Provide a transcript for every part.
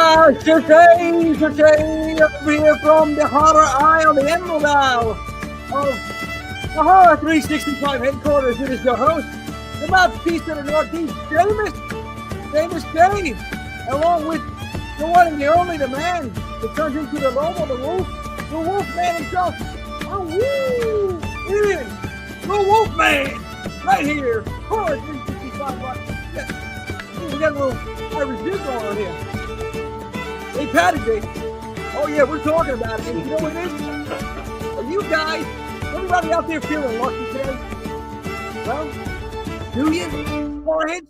Today, over here from the Horror Isle, the Emerald Isle of the Horror 365 headquarters. It is your host, the mouthpiece of the Northeast, famous Dave, along with the one and the only, the man that turns into the Lobo, the Wolf Man himself. Oh, woo! It is the Wolf Man, right here, Horror 365. We got a little Irish Jew going on here. Hey, Patty Day. Oh, yeah, we're talking about it. And you know what it is? Are you guys, everybody out there feeling lucky today? Well, do you? Horrorheads?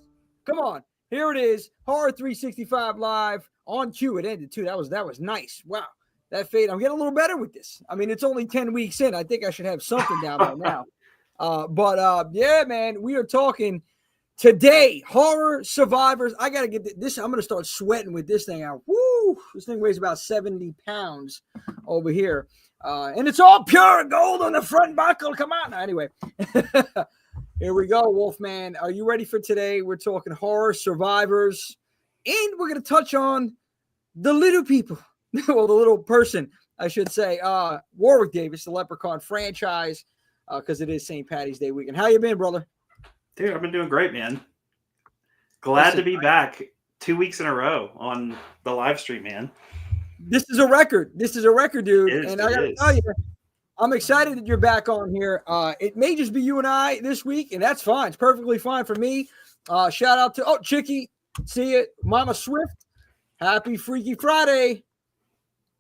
Come on. Here it is. Horror 365 Live on cue. It ended, too. That was nice. Wow. That fade. I'm getting a little better with this. I mean, it's only 10 weeks in. I think I should have something down by now. Yeah, man, we are talking today, horror survivors. I got to get this. I'm going to start sweating with this thing out. Woo! This thing weighs about 70 pounds over here. And it's all pure gold on the front buckle. Come on. Anyway, here we go, Wolfman. Are you ready for today? We're talking horror survivors. And we're going to touch on the little people. Well, the little person, I should say. Warwick Davis, the Leprechaun Franchise, because it is St. Patty's Day weekend. How you been, brother? Dude, I've been doing great, man. Glad to be back 2 weeks in a row on the live stream, man. This is a record. Dude. And I gotta tell you, I'm excited that you're back on here. It may just be you and I this week, and that's fine. It's perfectly fine for me. Shout out to Chicky. See you, Mama Swift. Happy Freaky Friday.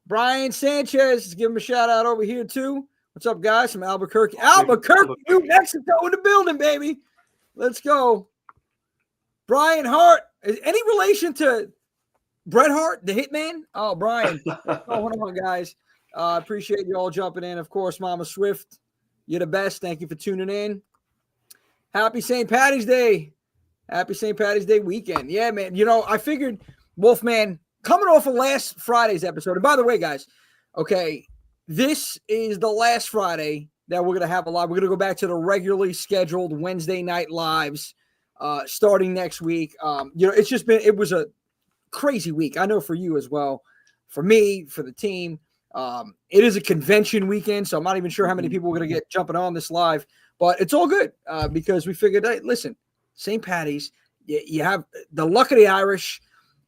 Brian Sanchez, give him a shout out over here too. What's up, guys? From Albuquerque, New Mexico, in the building, baby. Let's go. Brian Hart. Is any relation to Bret Hart, the Hitman? Oh, Brian. Hold on, guys. Appreciate you all jumping in. Of course, Mama Swift, you're the best. Thank you for tuning in. Happy St. Patty's Day. Happy St. Patty's Day weekend. Yeah, man. You know, I figured, Wolfman, coming off of last Friday's episode. And by the way, guys, okay, this is the last Friday that we're going to have a live. We're going to go back to the regularly scheduled Wednesday night lives starting next week. It was a crazy week. I know for you as well, for me, for the team. It is a convention weekend, so I'm not even sure how many people are going to get jumping on this live, but it's all good because we figured, hey, listen, St. Patty's, you have the luck of the Irish,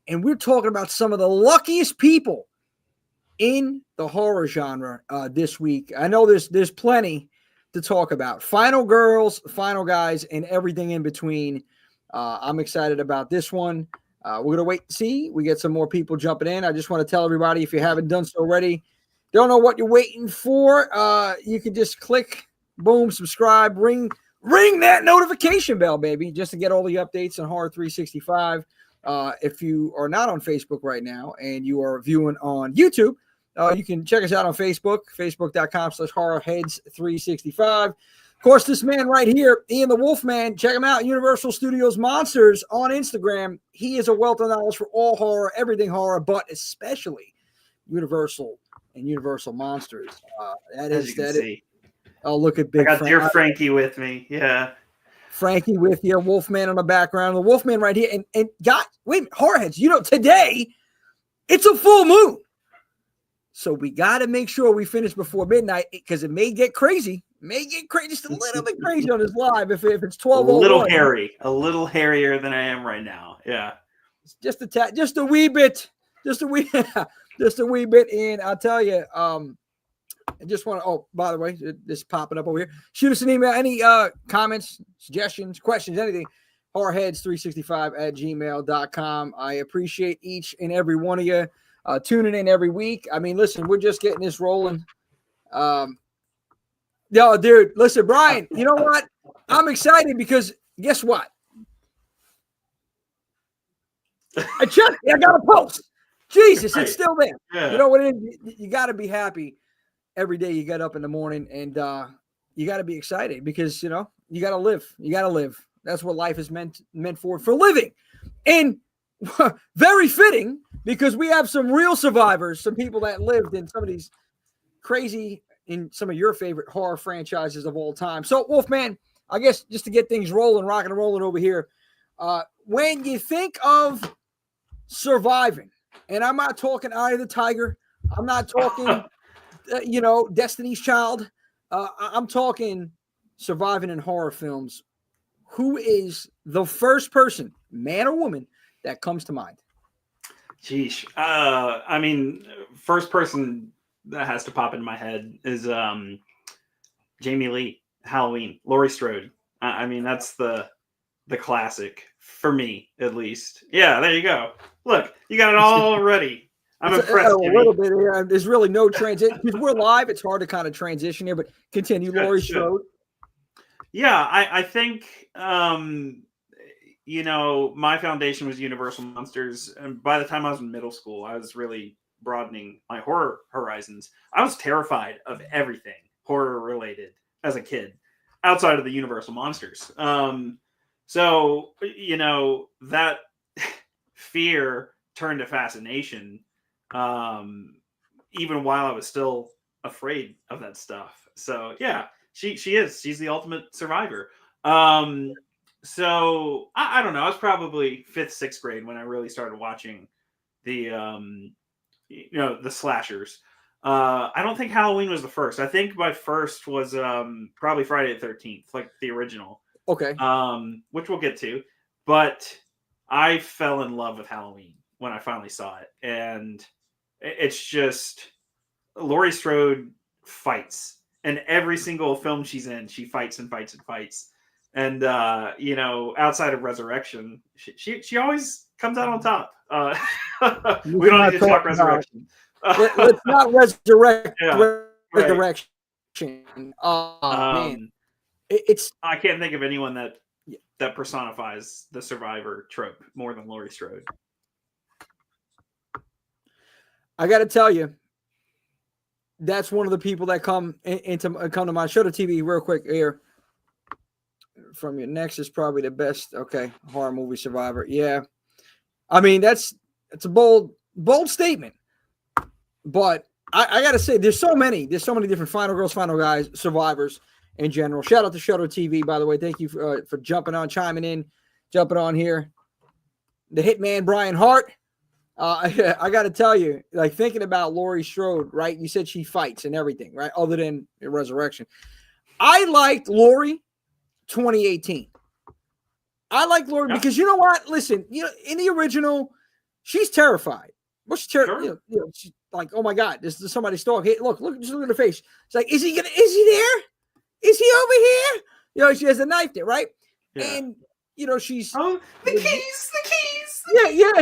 and we're talking about some of the luckiest people in the horror genre this week. I know there's plenty to talk about. Final girls, final guys, and everything in between. I'm excited about this one. We're going to wait and see. We get some more people jumping in. I just want to tell everybody, if you haven't done so already, don't know what you're waiting for, you can just click, boom, subscribe, ring that notification bell, baby, just to get all the updates on Horror 365. If you are not on Facebook right now and you are viewing on YouTube, you can check us out on Facebook, facebook.com/horrorheads365. Of course, this man right here, Ian the Wolfman, check him out, Universal Studios Monsters on Instagram. He is a wealth of knowledge for all horror, everything horror, but especially Universal and Universal Monsters. Oh, look at Big Frank. I got dear Frankie with me. Yeah. Frankie with you, Wolfman on the background, the Wolfman right here. And God, wait a minute, Horrorheads, you know, today it's a full moon. So we got to make sure we finish before midnight because it may get crazy. Just a little bit crazy on this live if it's 12. A little hairy, a little hairier than I am right now. Yeah. Just a wee bit. Just a wee bit. And I'll tell you, I just want to, by the way, this is popping up over here. Shoot us an email. Any comments, suggestions, questions, anything. horrorheads365@gmail.com. I appreciate each and every one of you tuning in every week. I mean, listen, we're just getting this rolling. Yo, dude, listen, Brian, you know what? I'm excited because guess what? I got a post. Jesus, it's still there. Yeah. You know what it is? You got to be happy every day you get up in the morning, and you got to be excited because, you know, you got to live. You got to live. That's what life is meant for living. And very fitting because we have some real survivors, some people that lived in some of these crazy, in some of your favorite horror franchises of all time. So, Wolfman, I guess just to get things rolling, rocking and rolling over here, when you think of surviving, And I'm not talking Eye of the Tiger. I'm not talking, Destiny's Child. I'm talking surviving in horror films. Who is the first person, man or woman, that comes to mind? Sheesh. First person that has to pop in my head is Jamie Lee, Halloween, Laurie Strode. That's the classic for me, at least. Yeah, there you go. Look, you got it all ready. I'm impressed. A little bit. Yeah, there's really no transition because we're live. It's hard to kind of transition here, but continue. Laurie Strode. Yeah, I think my foundation was Universal Monsters, and by the time I was in middle school, I was really broadening my horror horizons. I was terrified of everything horror related as a kid, outside of the Universal Monsters. So that fear turned to fascination, even while I was still afraid of that stuff. So yeah, she's the ultimate survivor. So I don't know. I was probably 5th, 6th grade when I really started watching the the slashers. I don't think Halloween was the first. I think my first was probably Friday the 13th, like the original. Okay. Which we'll get to. But I fell in love with Halloween when I finally saw it. And it's just Laurie Strode fights. And every single film she's in, she fights and fights and fights. And outside of Resurrection, she always comes out on top. We don't need to talk Resurrection. Let's not resurrect Resurrection. Man, it's I can't think of anyone that personifies the survivor trope more than Laurie Strode. I got to tell you, that's one of the people that come to my show to TV real quick here. From your next is probably the best. Okay, horror movie survivor. Yeah, it's a bold statement, but I got to say, there's so many different final girls, final guys, survivors in general. Shout out to Shutter TV, by the way. Thank you for jumping on, chiming in, jumping on here. The Hitman Brian Hart. I got to tell you, like thinking about Laurie Strode, right? You said she fights and everything, right? Other than Resurrection. I liked Laurie 2018. I like Laurie because you know what? Listen, in the original, she's terrified. What's terrified? Sure. She's like, oh my God, this is somebody's dog. Hey, look, just look at her face. It's like, is he there? Is he over here? She has a knife there, right? Yeah. And she's the keys. Yeah. Yeah.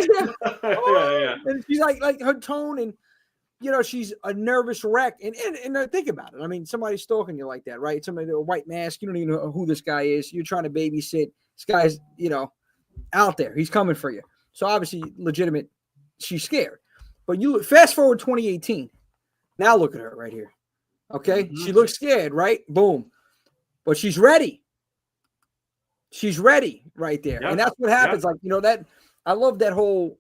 And she's like her tone, and she's a nervous wreck. And think about it. Somebody's stalking you like that, right? Somebody with a white mask. You don't even know who this guy is. You're trying to babysit. This guy's, out there. He's coming for you. So obviously legitimate. She's scared. But you fast forward 2018. Now look at her right here. Okay. Mm-hmm. She looks scared, right? Boom. But she's ready. She's ready right there. Yep. And that's what happens. Yep. Like, that I love that whole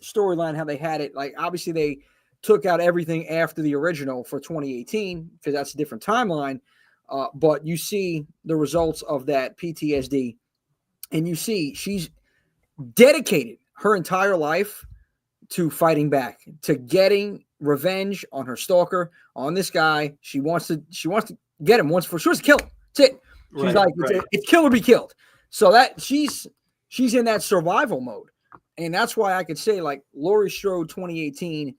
storyline, how they had it. Like, obviously they took out everything after the original for 2018 because that's a different timeline. But you see the results of that PTSD, and you see she's dedicated her entire life to fighting back, to getting revenge on her stalker, on this guy. She wants to get him once for sure. She wants to kill him. That's it. She's it's kill or be killed. So that she's in that survival mode. And that's why I could say, like, Laurie Strode 2018,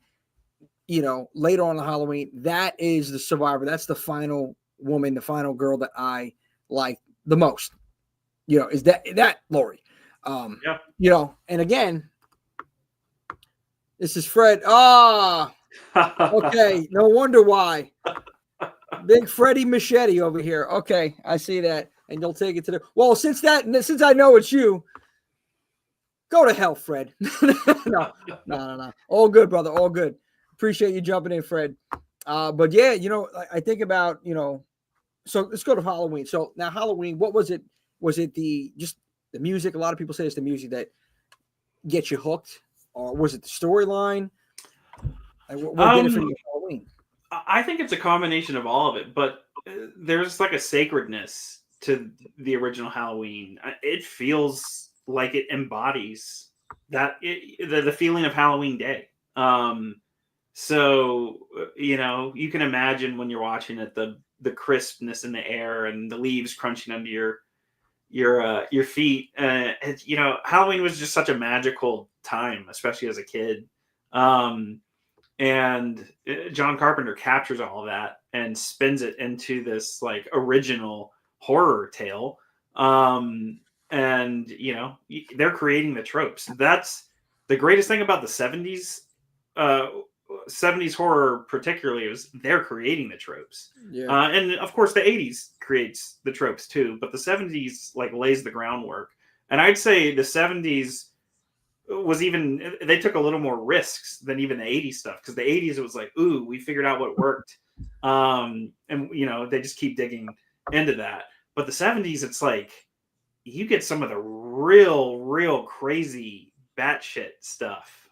later on in Halloween, that is the survivor. That's the final woman, the final girl that I like the most. Is that Laurie. And again, this is Fred. Okay. No wonder why. Big Freddie Machete over here. Okay, I see that. And you'll take it to the since I know it's you, go to hell, Fred. No. All good, brother. All good. Appreciate you jumping in, Fred. But yeah, I think about, so let's go to Halloween. So now Halloween, what was it? Was it just the music? A lot of people say it's the music that gets you hooked, or was it the storyline? What did it for you Halloween? I think it's a combination of all of it, but there's like a sacredness to the original Halloween. It feels like it embodies the feeling of Halloween Day. So you can imagine when you're watching it, the crispness in the air and the leaves crunching under your feet. Halloween was just such a magical time, especially as a kid. And John Carpenter captures all of that and spins it into this like original horror tale. And they're creating the tropes. That's the greatest thing about the 70s. 70s horror particularly was they're creating the tropes. And of course the 80s creates the tropes too, but the 70s like lays the groundwork. And I'd say the 70s they took a little more risks than even the 80s stuff, because the 80s it was like, ooh, we figured out what worked. And they just keep digging into that. But the 70s, it's like you get some of the real crazy batshit stuff.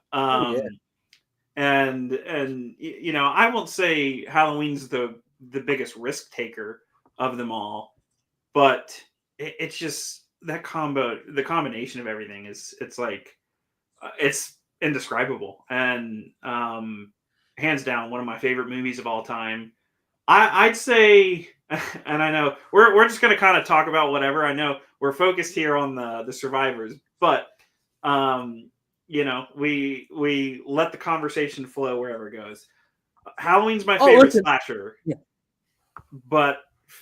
And I won't say Halloween's the biggest risk taker of them all, but it's just the combination of everything it's like it's indescribable, and hands down one of my favorite movies of all time. I'd say, and I know we're just going to kind of talk about whatever. I know we're focused here on the survivors, but we let the conversation flow wherever it goes. Halloween's my favorite slasher, but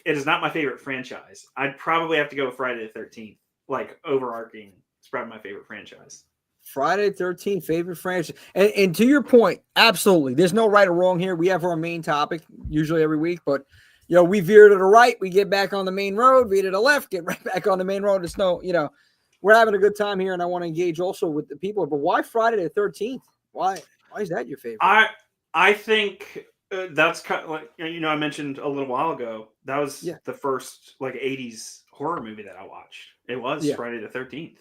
it is not my favorite franchise. I'd probably have to go with Friday the 13th, like overarching. It's probably my favorite franchise. Friday the 13th, favorite franchise. And to your point, absolutely. There's no right or wrong here. We have our main topic usually every week, but we veer to the right, we get back on the main road, veer to the left, get right back on the main road. It's we're having a good time here, and I want to engage also with the people. But why Friday the 13th? Why is that your favorite? I think that's kind of like, I mentioned a little while ago, that was the first like 80s horror movie that I watched. It was Friday the 13th.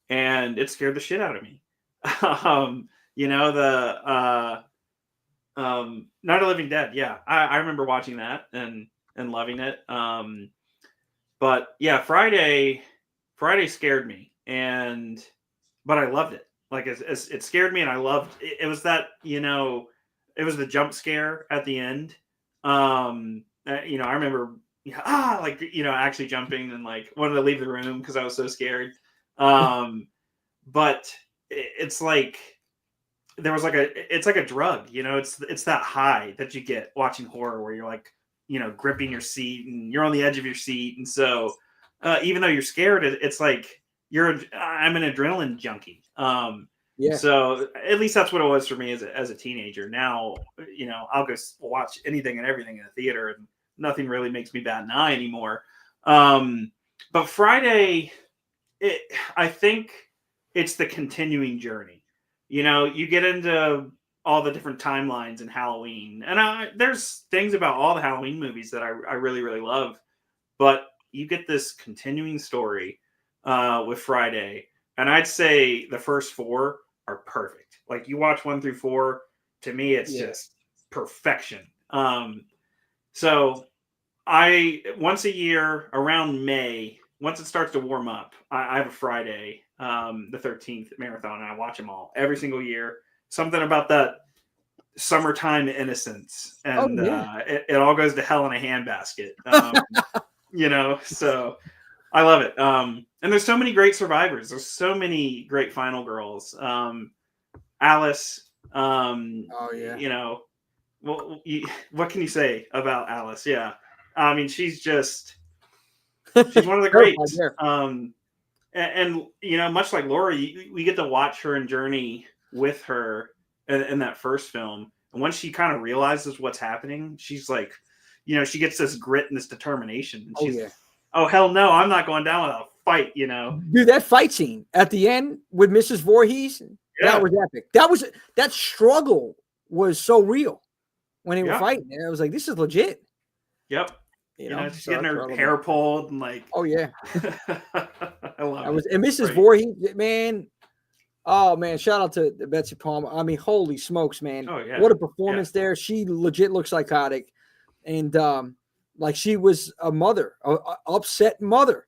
And it scared the shit out of me. Night of the Living Dead. Yeah, I remember watching that and loving it. But yeah, Friday scared me, but I loved it. Like it scared me, and I loved it. It was that it was the jump scare at the end. I remember actually jumping and like wanted to leave the room because I was so scared. But it's like it's like a drug, it's that high that you get watching horror where you're like, gripping your seat and you're on the edge of your seat. And so, even though you're scared, it's like I'm an adrenaline junkie. So at least that's what it was for me as a teenager. Now, I'll go watch anything and everything in a theater, and nothing really makes me bat an eye anymore. But Friday, I think it's the continuing journey. You get into all the different timelines in Halloween, and there's things about all the Halloween movies that I really, really love, but you get this continuing story with Friday, and I'd say the first 4 are perfect. Like you watch 1 through 4, to me, it's just perfection. So once a year around May, once it starts to warm up, I have a Friday, the 13th marathon, and I watch them all every single year. Something about that summertime innocence, and it all goes to hell in a handbasket. So I love it. And there's so many great survivors. There's so many great final girls. Alice. What can you say about Alice? Yeah, I mean she's one of the greats. And much like Laurie, we get to watch her and journey with her in that first film. And once she kind of realizes what's happening, she's like, she gets this grit and this determination. And she's oh hell no, I'm not going down without a fight. Dude, that fight scene at the end with Mrs. Voorhees, that was epic. That struggle was so real when they were fighting. And I was like, this is legit. Yep. She's getting her hair pulled and like, oh yeah. I love it. And Mrs. Voorhees, man. Oh man, shout out to Betsy Palmer. I mean, holy smokes, man. Oh yeah. What a performance there. She legit looks psychotic. And like she was a mother, a upset mother.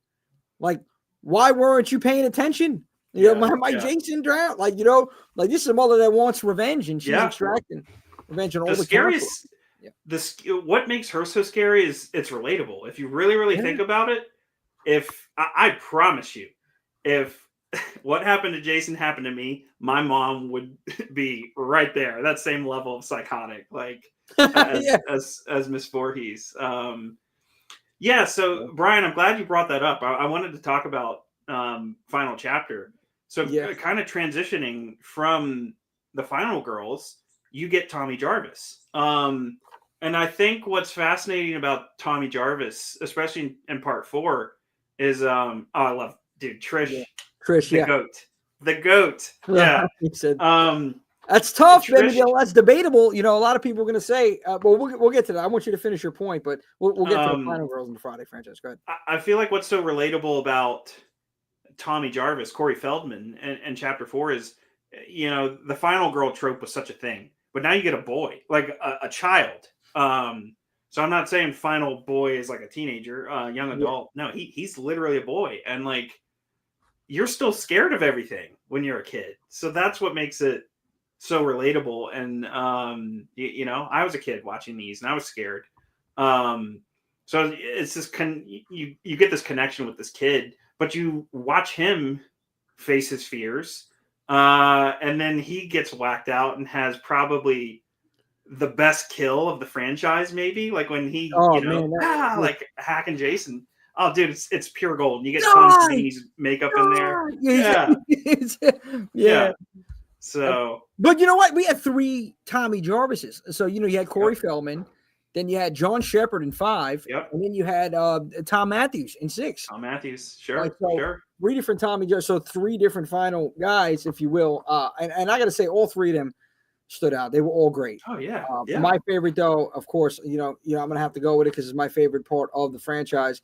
Like, why weren't you paying attention? You know, my Jason drowned. Like, you know, like this is a mother that wants revenge, and she's extracting revenge on all the scariest. What makes her so scary is it's relatable. If you really think about it, if I promise you, if what happened to Jason happened to me, my mom would be right there. That same level of psychotic, like as Miss Voorhees. So Brian, I'm glad you brought that up. I wanted to talk about final chapter. So kind of transitioning from the final girls, you get Tommy Jarvis. And I think what's fascinating about Tommy Jarvis, especially in part 4, is I love Trish. Trish, the goat. Yeah. He said, that's tough, Trish, man. That's debatable. You know, a lot of people are going to say, we'll get to that. I want you to finish your point, but we'll get to the final girls in the Friday franchise. Go ahead. I feel like what's so relatable about Tommy Jarvis, Corey Feldman, and chapter 4 is, you know, the final girl trope was such a thing, but now you get a boy, like a child. So I'm not saying final boy is like a teenager, young adult. No, he's literally a boy, and like you're still scared of everything when you're a kid. So that's what makes it so relatable. And you know, I was a kid watching these, and I was scared. So it's just you get this connection with this kid, but you watch him face his fears, and then he gets whacked out and has probably the best kill of the franchise, maybe, like when he like hacking Jason. Oh, dude, it's pure gold. And you get Tom Savini's makeup in there. Yeah. So, but you know what? We had 3 Tommy Jarvises. So you know, you had Corey Feldman, then you had John Shepard in 5, and then you had Tom Matthews in 6. Tom Matthews, sure. 3 different Tommy Jarvis, so 3 different final guys, if you will. And I got to say, all 3 of them stood out. They were all great. Oh yeah. My favorite, though, of course, you know, I'm gonna have to go with it because it's my favorite part of the franchise.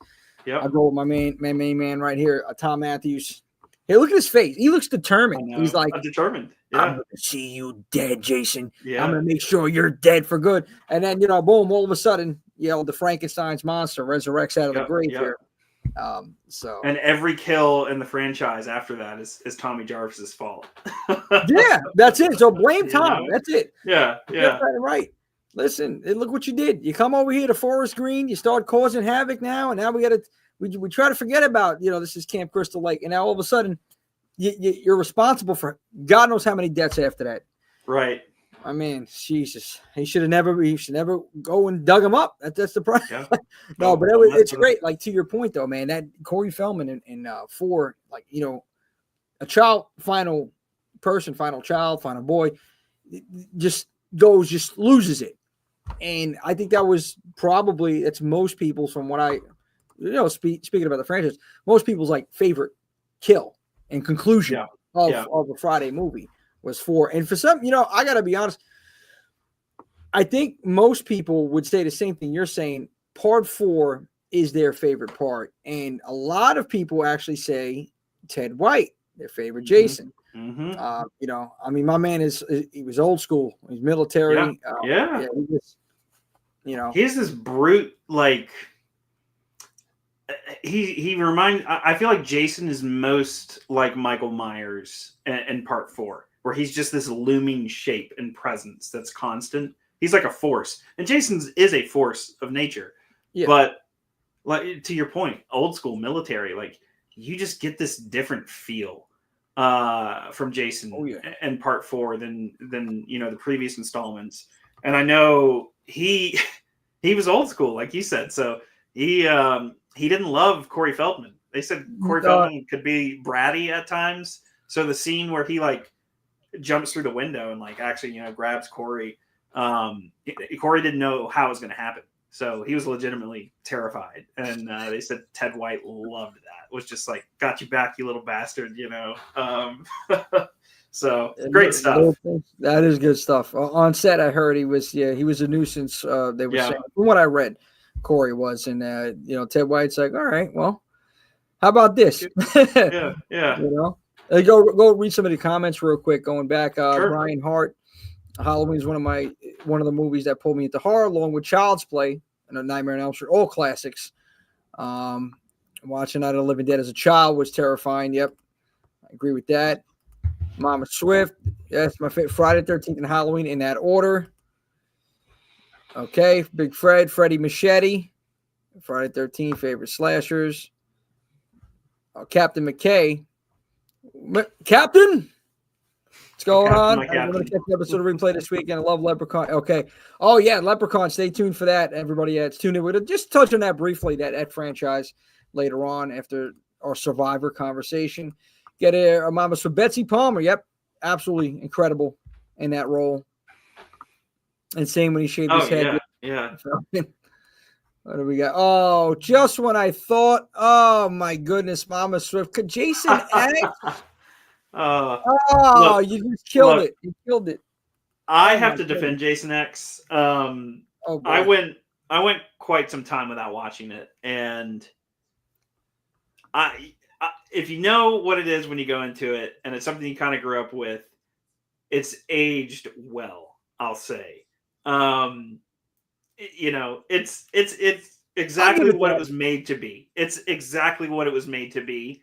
I go with my main man right here, Tom Matthews. Hey, look at his face. He looks determined. He's like determined. Yeah. I'm gonna see you dead, Jason. Yeah. I'm gonna make sure you're dead for good. And then, you know, boom, all of a sudden, you know, the Frankenstein's monster resurrects out of the grave here. So, and every kill in the franchise after that is Tommy Jarvis's fault. Yeah, that's it. So blame Tom. That's it. Yeah. Right. Listen, look what you did. You come over here to Forest Green. You start causing havoc now, and now we try to forget about, you know, this is Camp Crystal Lake, and now all of a sudden you're responsible for God knows how many deaths after that. Right. I mean, Jesus, he should never go and dug him up. That's the problem. Yeah. No, but it's great. Like, to your point though, man, that Corey Feldman in 4, like, you know, a child, final person, final child, final boy, just loses it. And I think that was probably, it's most people's, from what I, you know, speaking about the franchise, most people's like favorite kill and conclusion of a Friday movie was 4. And for some, you know, I got to be honest, I think most people would say the same thing you're saying. Part 4 is their favorite part. And a lot of people actually say Ted White, their favorite Jason. Mm-hmm. You know, I mean, my man he was old school. He's military. He just, you know, he's this brute, like, he reminds, I feel like Jason is most like Michael Myers in part 4, where he's just this looming shape and presence that's constant. He's like a force, and Jason is a force of nature. Yeah. But like, to your point, old school military, like, you just get this different feel from Jason in part 4 than you know, the previous installments. And I know he was old school, like you said, so he didn't love Corey Feldman. They said Corey Feldman could be bratty at times. So the scene where he like jumps through the window and like actually, you know, grabs Corey, Corey didn't know how it was going to happen. So he was legitimately terrified. And they said Ted White loved that. It was just like, got you back, you little bastard, you know. So great stuff. That is good stuff. On set, I heard he was a nuisance. They were saying, from what I read, Corey was, and you know, Ted White's like, all right, well, how about this? Yeah. You know, go read some of the comments real quick. Going back, Sure. Brian Hart, Halloween is one of the movies that pulled me into horror, along with Child's Play and A Nightmare on Elm Street, all classics. Watching Night of the Living Dead as a child was terrifying. Yep. I agree with that. Mama Swift. That's my favorite. Friday the 13th and Halloween in that order. Okay. Big Freddie Machete. Friday the 13th, favorite slashers. Captain McKay. Captain? What's going on? I'm going to catch the episode of Replay this weekend. I love Leprechaun. Okay. Oh, yeah. Leprechaun. Stay tuned for that. Everybody that's tuned in. We'll just touch on that briefly, that franchise later on after our Survivor conversation. Get a mama for Betsy Palmer. Yep. Absolutely incredible in that role. And same when he shaved his head. Yeah. What do we got? Oh, just when I thought, oh my goodness, Mama Swift. Could Jason X? Look, you just killed it. You killed it. I have to defend Jason X. I went quite some time without watching it, and I if you know what it is when you go into it, and it's something you kind of grew up with, it's aged well, I'll say. It's exactly what it was made to be. It's exactly what it was made to be,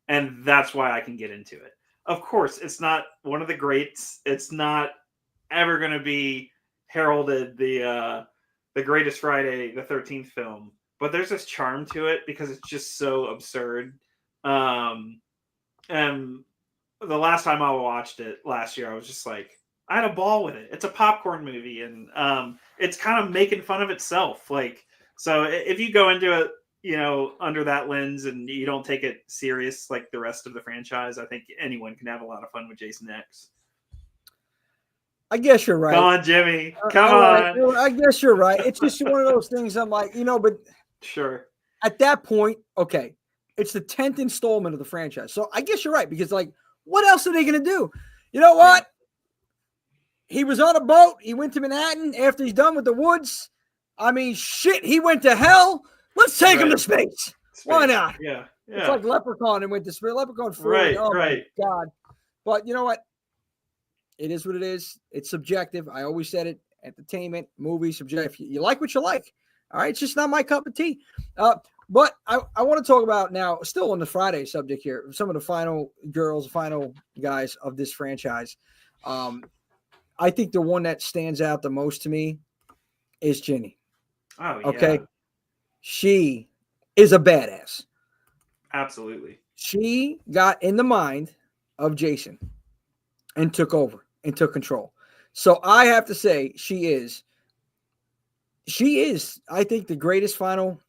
and that's why I can get into it. Of course, it's not one of the greats. It's not ever going to be heralded the greatest Friday the 13th film, but there's this charm to it because it's just so absurd. And the last time I watched it last year, I was just like, I had a ball with it. It's a popcorn movie, and it's kind of making fun of itself. Like, so if you go into it, under that lens and you don't take it serious like the rest of the franchise, I think anyone can have a lot of fun with Jason X. I guess you're right. Come on, Jimmy. Come on. I guess you're right. It's just one of those things I'm like, but sure. At that point, okay, it's the 10th installment of the franchise. So I guess you're right, because like, what else are they going to do? You know what? Yeah. He was on a boat. He went to Manhattan after he's done with the woods. I mean, shit, he went to hell. Let's take him to space. Why not? Yeah. It's like Leprechaun and went to space. Leprechaun 4. Right, my God. But you know what? It is what it is. It's subjective. I always said it. Entertainment, movies, subjective. You like what you like. All right. It's just not my cup of tea. But I want to talk about now, still on the Friday subject here, some of the final guys of this franchise. I think the one that stands out the most to me is Ginny. Oh, yeah. Okay. She is a badass. Absolutely. She got in the mind of Jason and took over and took control. So I have to say she is, I think, the greatest final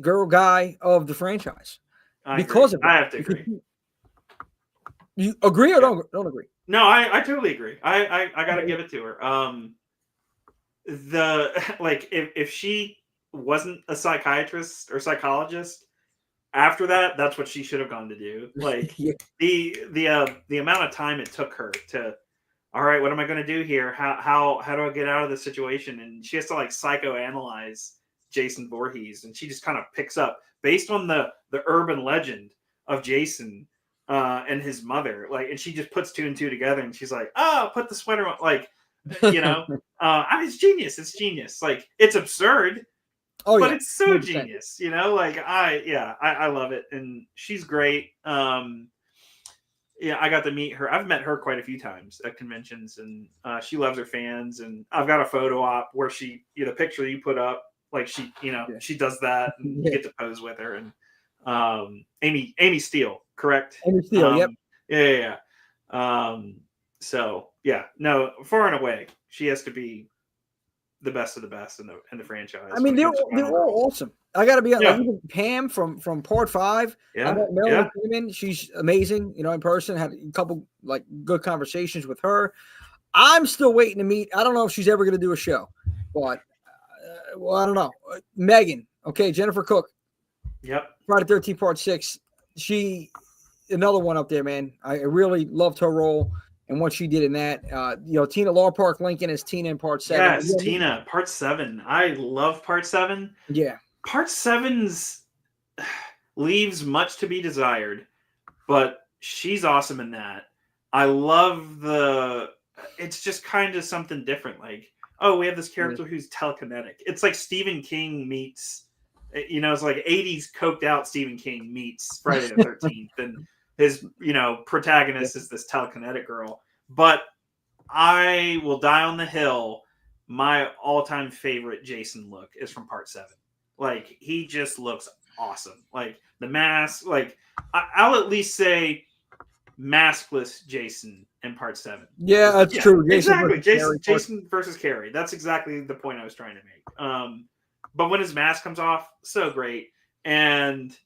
girl guy of the franchise. Because of it. I have to agree. You agree or don't agree? No, I totally agree. I gotta give it to her. If she wasn't a psychiatrist or psychologist, after that's what she should have gone to do. Like the amount of time it took her to, all right, what am I going to do here? How do I get out of this situation? And she has to like psychoanalyze Jason Voorhees, and she just kind of picks up based on the urban legend of Jason and his mother. Like, and she just puts 2 and 2 together, and she's like, oh, put the sweater on. Like, it's genius. It's genius. Like, it's absurd. But it's so 100%. Genius, like I love it. And she's great. I got to meet her. I've met her quite a few times at conventions, and she loves her fans. And I've got a photo op where she, the picture you put up, like she, she does that, and you get to pose with her. And Amy Steele, correct? Amy Steele, yep. Yeah. No, far and away, she has to be the best of the best in the franchise. I mean, they're all awesome. I got to be honest. Like, even Pam from Part 5. Yeah. I met Marilyn Freeman. She's amazing. In person. Had a couple like good conversations with her. I'm still waiting to meet. I don't know if she's ever going to do a show, but I don't know. Megan. Okay, Jennifer Cook. Yep. Friday 13 Part 6. She, another one up there, man. I really loved her role. And what she did in that, Tina Law Park Lincoln is Tina in Part 7. Yes, Tina, Part 7. I love Part 7. Yeah. Part 7's leaves much to be desired, but she's awesome in that. I love it's just kind of something different. Like, oh, we have this character who's telekinetic. It's like Stephen King meets, it's like 80s coked out Stephen King meets Friday the 13th. And his protagonist is this telekinetic girl. But I will die on the hill. My all-time favorite Jason look is from part 7. Like, he just looks awesome. Like, the mask, like, I'll at least say maskless Jason in part 7. Yeah, that's true. Jason versus Carrie. That's exactly the point I was trying to make. But when his mask comes off, so great. And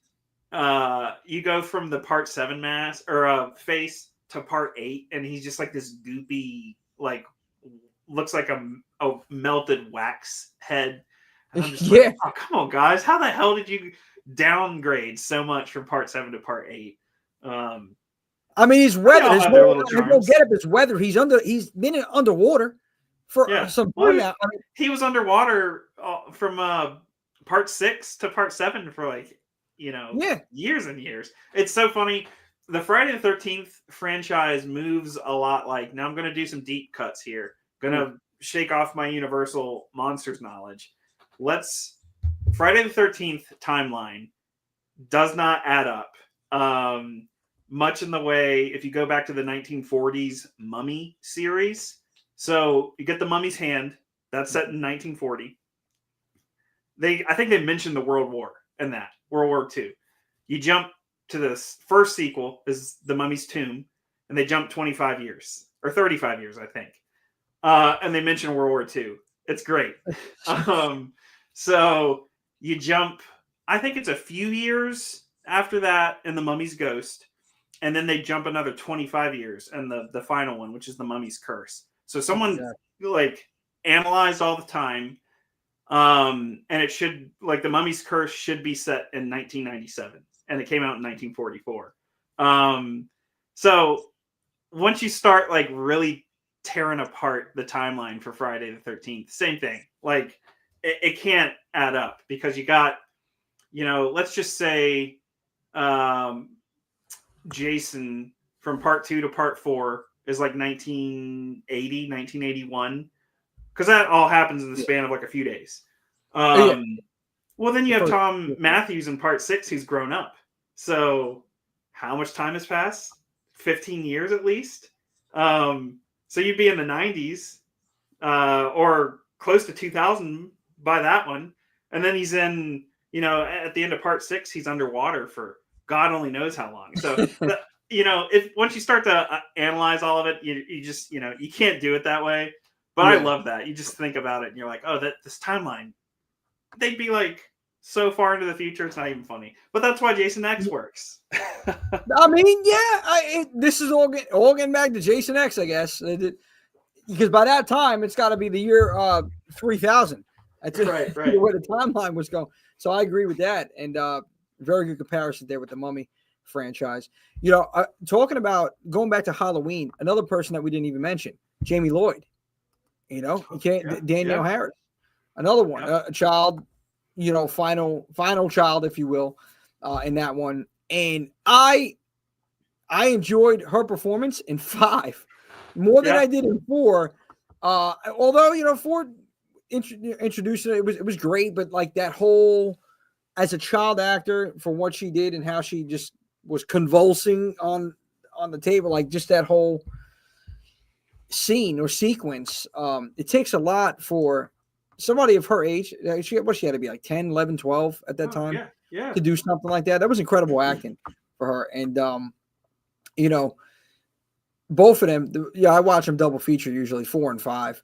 you go from the part 7 mask or face to part 8, and he's just like this goopy, like, looks like a melted wax head. And I'm just like, oh, come on, guys. How the hell did you downgrade so much from part 7 to part 8? I mean, he's weathered. His whole getup is weathered. He's been underwater for some time now. I mean, he was underwater from part 6 to part 7 for like, years and years. It's so funny. The Friday the 13th franchise moves a lot like, now I'm going to do some deep cuts here. Going to shake off my Universal Monsters knowledge. Friday the 13th timeline does not add up. Much in the way, if you go back to the 1940s Mummy series. So you get the Mummy's Hand. That's set in 1940. I think they mentioned the World War in that. World War II. You jump to the first sequel is the Mummy's Tomb, and they jump 25 years or 35 years, I think. And they mention World War II. It's great. So you jump, I think it's a few years after that in the Mummy's Ghost, and then they jump another 25 years in the final one, which is the Mummy's Curse. So someone like analyzed all the time. And it should, like, the Mummy's Curse should be set in 1997, and it came out in 1944. So once you start like really tearing apart the timeline for Friday the 13th, same thing. Like, it can't add up because you got, let's just say Jason from part 2 to part 4 is like 1980, 1981. Because that all happens in the span of like a few days. Well, then you have Tom Matthews in part 6, who's grown up. So how much time has passed? 15 years at least. So you'd be in the 90s or close to 2000 by that one. And then he's in, at the end of part 6, he's underwater for God only knows how long. So, if once you start to analyze all of it, you just, you can't do it that way. But I love that. You just think about it and you're like, oh, this timeline, they'd be like so far into the future, it's not even funny. But that's why Jason X works. I mean, this is all getting back to Jason X, I guess. Because by that time, it's got to be the year 3000. That's right. Where the timeline was going. So I agree with that. And very good comparison there with the Mummy franchise. Talking about going back to Halloween, another person that we didn't even mention, Jamie Lloyd. Danielle Harris, another one, a child, final child, if you will, in that one. And I enjoyed her performance in 5 more than I did in 4. Although 4 introduced it was great, but like that whole, as a child actor, for what she did and how she just was convulsing on the table, like just that whole scene or sequence, it takes a lot for somebody of her age. She had to be like 10, 11, 12 at that time to do something like that. That was incredible acting for her. And both of them, I watch them double feature usually, 4 and 5.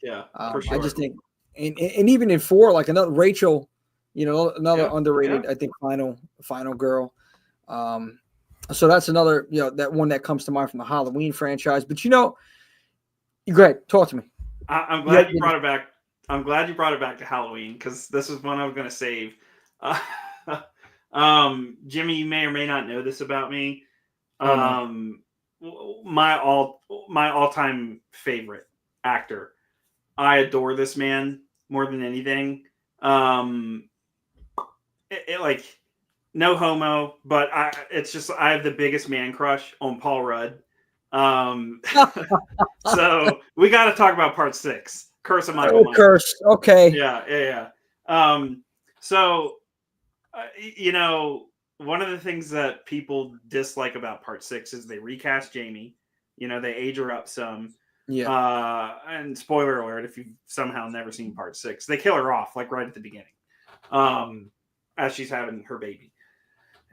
For sure. I just think, and even in 4, like another Rachel, another underrated, I think, final girl. So that's another, that one that comes to mind from the Halloween franchise. But go ahead, talk to me. I'm glad you brought it back. I'm glad you brought it back to Halloween, because this is one I was going to save. Jimmy, you may or may not know this about me. My all-time favorite actor. I adore this man more than anything. Like, no homo, but it's just I have the biggest man crush on Paul Rudd. So we got to talk about part 6, Curse of Michael Myers. Curse. Okay. Yeah. So one of the things that people dislike about part 6 is they recast Jamie. They age her up some. Yeah. And spoiler alert, if you've somehow never seen part 6, they kill her off like right at the beginning, as she's having her baby.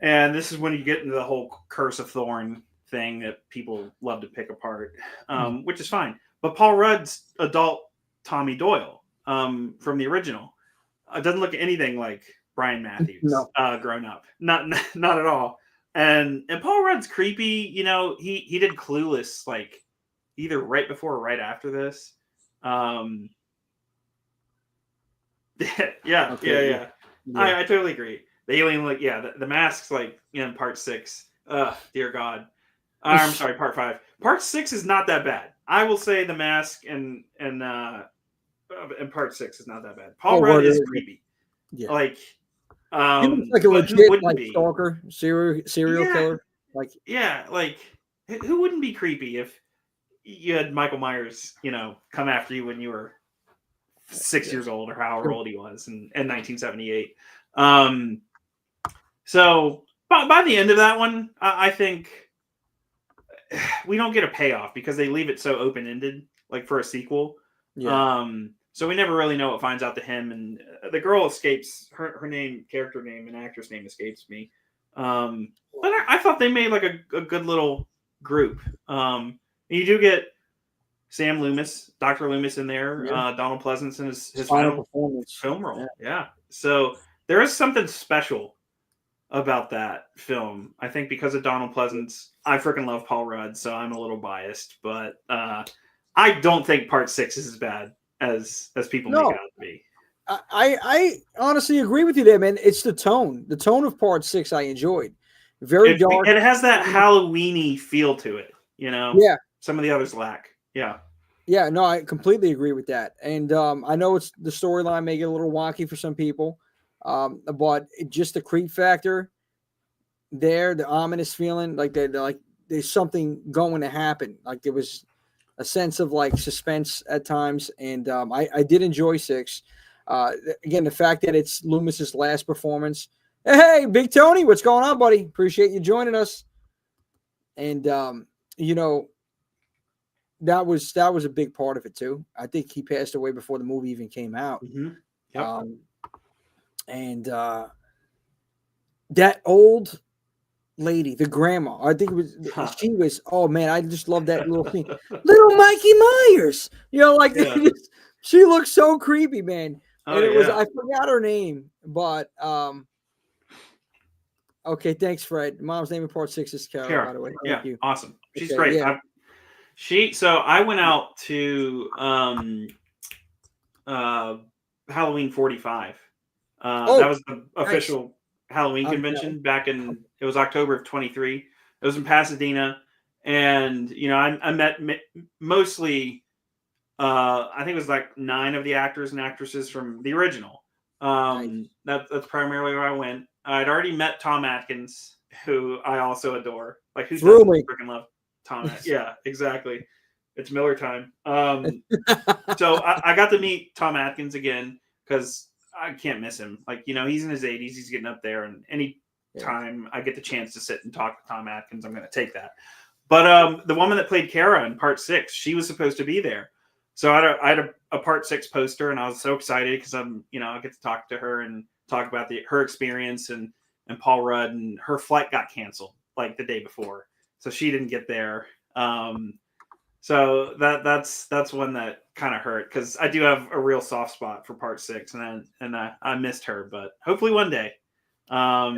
And this is when you get into the whole Curse of Thorn thing that people love to pick apart, which is fine. But Paul Rudd's adult Tommy Doyle from the original doesn't look anything like Brian Matthews grown up. Not at all. And Paul Rudd's creepy. He did Clueless like either right before or right after this. Yeah. I totally agree. The alien, like, the mask's like in part 6. Dear God. I'm sorry, part 5. Part 6 is not that bad. I will say the mask and part 6 is not that bad. Paul Rudd is creepy. Yeah. Like, he looks like a legit like stalker, serial killer. Like, who wouldn't be creepy if you had Michael Myers, come after you when you were 6 years old or however old he was in 1978. So by the end of that one, I think we don't get a payoff because they leave it so open-ended, like for a sequel. Yeah. So we never really know what finds out to him, and the girl escapes. Her name, character name, and actress name escapes me. But I thought they made like a good little group. You do get Sam Loomis, Dr. Loomis in there, Donald Pleasance in his final film role. Yeah. So there is something special about that film. I think because of Donald Pleasance, I freaking love Paul Rudd, so I'm a little biased, but I don't think part 6 is as bad as people make it out to be. I honestly agree with you there, man. It's the tone of part 6 I enjoyed. Very dark. It has that Halloween-y feel to it, Yeah. Some of the others lack. Yeah. Yeah, no, I completely agree with that. And I know it's the storyline may get a little wonky for some people, but just the creep factor there, the ominous feeling, like there's something going to happen. Like there was a sense of like suspense at times, and I did enjoy 6. Again, the fact that it's Loomis's last performance. Hey, Big Tony, what's going on, buddy? Appreciate you joining us. And that was a big part of it too. I think he passed away before the movie even came out. Mm-hmm. Yep. And that old lady, the grandma, I think it was she was. Oh man, I just love that little thing, little Mikey Myers. She looked so creepy, man. And it was I forgot her name, but okay, thanks, Fred. Mom's name in part 6 is Carol, by the way. Thank you. Awesome. She's great. Yeah. So I went out to Halloween 45. That was the official Halloween convention back in, it was October of 23. It was in Pasadena. And, I met mostly, I think it was like 9 of the actors and actresses from the original. That's primarily where I went. I'd already met Tom Atkins, who I also adore. Like, who doesn't freaking love Tom Atkins? Yeah, exactly. It's Miller time. So I got to meet Tom Atkins again because I can't miss him. Like, he's in his 80s. He's getting up there. And any time I get the chance to sit and talk to Tom Atkins, I'm going to take that. But the woman that played Kara in part 6, she was supposed to be there. So I had a part 6 poster, and I was so excited because I get to talk to her and talk about her experience and Paul Rudd, and her flight got canceled like the day before. So she didn't get there. So that's one that kind of hurt because I do have a real soft spot for part 6, and I missed her, but hopefully one day. Yeah,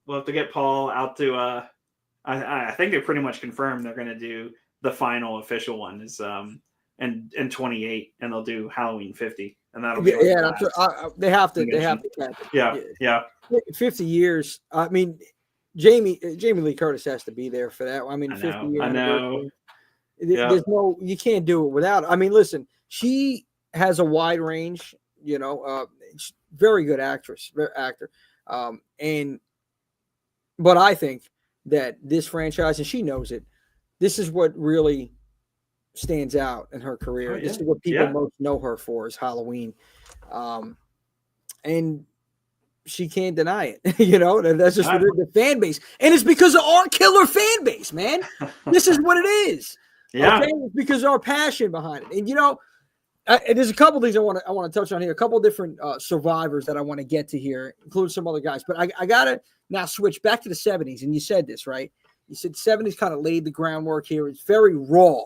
we'll have to get Paul out to. I think they pretty much confirmed they're going to do the final official one is in 28, and they'll do Halloween 50, and that'll be they have to catch it. Yeah. 50 years. I mean. Jamie Lee Curtis has to be there for that. I mean, 50 years. I know. There's you can't do it without. I mean, listen, she has a wide range. Very good actress, actor. But I think that this franchise, and she knows it. This is what really stands out in her career. This is what people most know her for is Halloween, and she can't deny it. That's just what the fan base. And it's because of our killer fan base, man. This is what it is. Yeah. Okay? It's because of our passion behind it. And there's a couple things I want to touch on here. A couple different survivors that I want to get to here, including some other guys. But I got to now switch back to the 70s. And you said this, right? You said 70s kind of laid the groundwork here. It's very raw,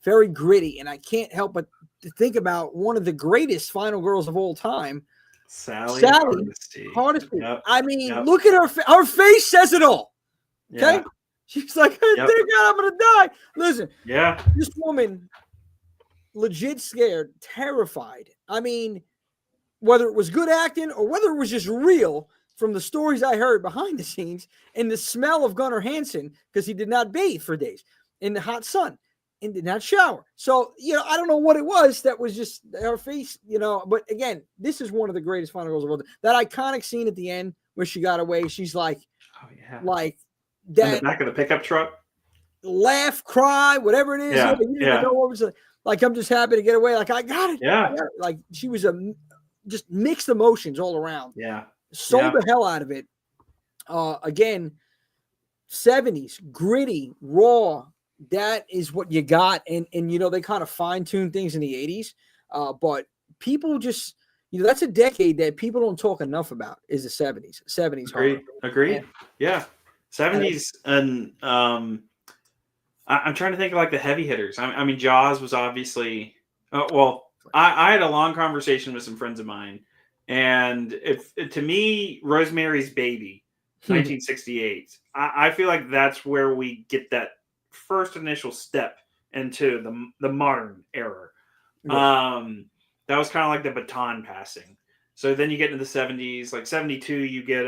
very gritty. And I can't help but to think about one of the greatest final girls of all time, Sally Hardesty. Yep. I mean, look at her. Her face says it all. Okay? Yeah. She's like, dear God, I'm going to die. Listen. Yeah. This woman, legit scared, terrified. I mean, whether it was good acting or whether it was just real from the stories I heard behind the scenes and the smell of Gunnar Hansen, because he did not bathe for days in the hot sun and did not shower. So, I don't know what it was that was just her face, but again, this is one of the greatest final girls of all time. That iconic scene at the end where she got away. She's like, oh yeah, like that in the back of the pickup truck, laugh, cry, whatever it is. Yeah. You didn't know what was like, I'm just happy to get away. Like, I got it. Yeah. Like she was just mixed emotions all around. Yeah. Sold the hell out of it. Again, 70s, gritty, raw. That is what you got. And they kind of fine-tuned things in the 80s. But people just, that's a decade that people don't talk enough about is the 70s. 70s. Agreed. Yeah. 70s. And I'm trying to think of like the heavy hitters. I mean, Jaws was obviously, I had a long conversation with some friends of mine. And to me, Rosemary's Baby, 1968, I feel like that's where we get that first initial step into the modern era. Yeah. That was kind of like the baton passing. So then you get into the 70s, like 72, you get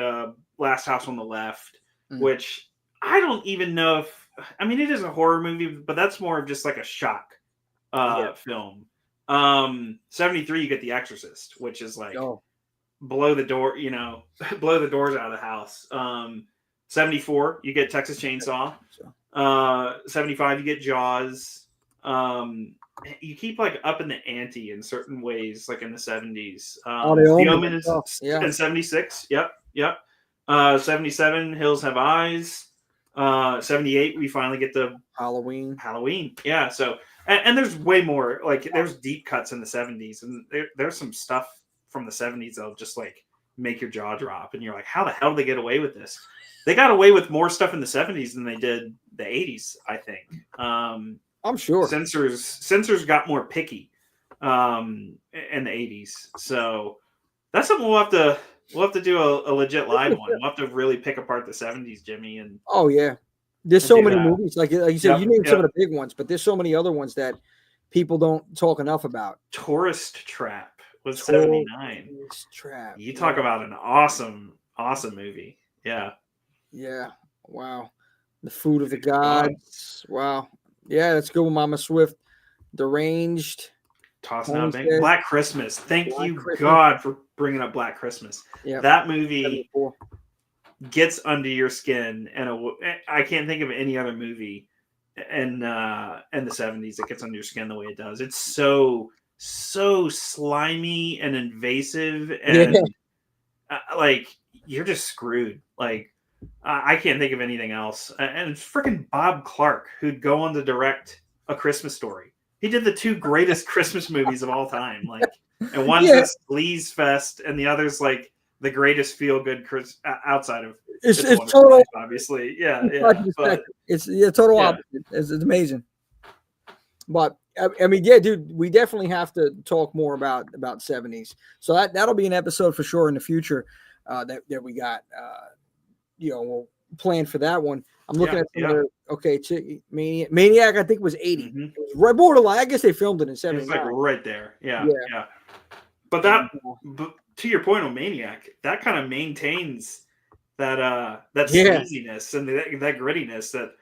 Last House on the Left, which I don't even know if, I mean, it is a horror movie, but that's more of just like a shock film. 73, you get The Exorcist, which is like blow the door, blow the doors out of the house. 74, you get Texas Chainsaw. 75, you get Jaws. You keep like up in the ante in certain ways, like in the 70s. The Omen is in 76. Yep. 77, Hills Have Eyes. 78, we finally get the Halloween. Yeah. So, and there's way more. Like, there's deep cuts in the 70s, and there's some stuff from the 70s that'll just like make your jaw drop, and you're like, how the hell did they get away with this? They got away with more stuff in the 70s than they did the 80s, I think. I'm sure censors got more picky in the 80s. So that's something we'll have to do a legit live one. We'll have to really pick apart the 70s, Jimmy. And there's so many movies, like you said, you named some of the big ones, but there's so many other ones that people don't talk enough about. Tourist Trap was 79. Trap. You talk about an awesome movie. Yeah. Yeah. Wow. The Food of the Gods. Wow. Yeah, that's good with Mama Swift. Deranged. Tossing out Black Christmas. Thank you, God, for bringing up Black Christmas. Yeah. That movie gets under your skin, and I can't think of any other movie in the 70s that gets under your skin the way it does. It's so slimy and invasive, and like you're just screwed. Like, I can't think of anything else. And freaking Bob Clark, who'd go on to direct A Christmas Story. He did the two greatest Christmas movies of all time. Like, and one's this sleaze fest, and the other's like the greatest feel good outside of it's total life, obviously. Yeah. But, it's total opposite. It's amazing. But I mean, yeah, dude, we definitely have to talk more about 70s. So that'll be an episode for sure in the future that we got. We'll plan for that one. I'm looking at some Maniac, I think was 80. Mm-hmm. It was right borderline. I guess they filmed it in 79. It's like right there. Yeah. But but to your point on Maniac, that kind of maintains that sleaziness and that grittiness that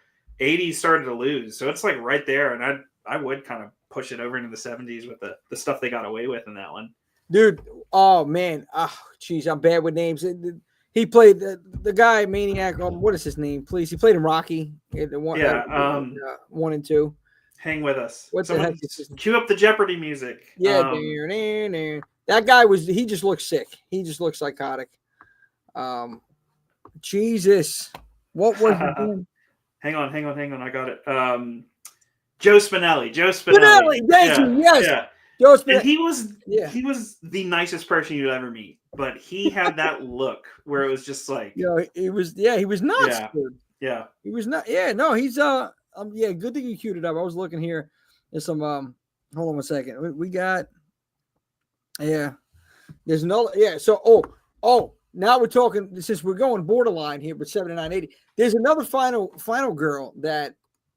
80s started to lose. So it's like right there, and I would kind of push it over into the 70s with the stuff they got away with in that one. Dude, oh man, geez, I'm bad with names. He played the guy Maniac. What is his name, please? He played in Rocky. One and two. Hang with us. What the heck? Cue up the Jeopardy music. Yeah, that guy he just looks sick. He just looks psychotic. Jesus, what was the name? Hang on. I got it. Joe Spinelli. Thank you. Yes. Yeah. Joe Spinelli. And he was the nicest person you'd ever meet, but he had that look where it was just like, he was nuts, dude. Yeah. He was not. Yeah, no, he's good thing you queued it up. I was looking here. There's some hold on 1 second. We got there's no so now we're talking, since we're going borderline here with 7980. There's another final girl that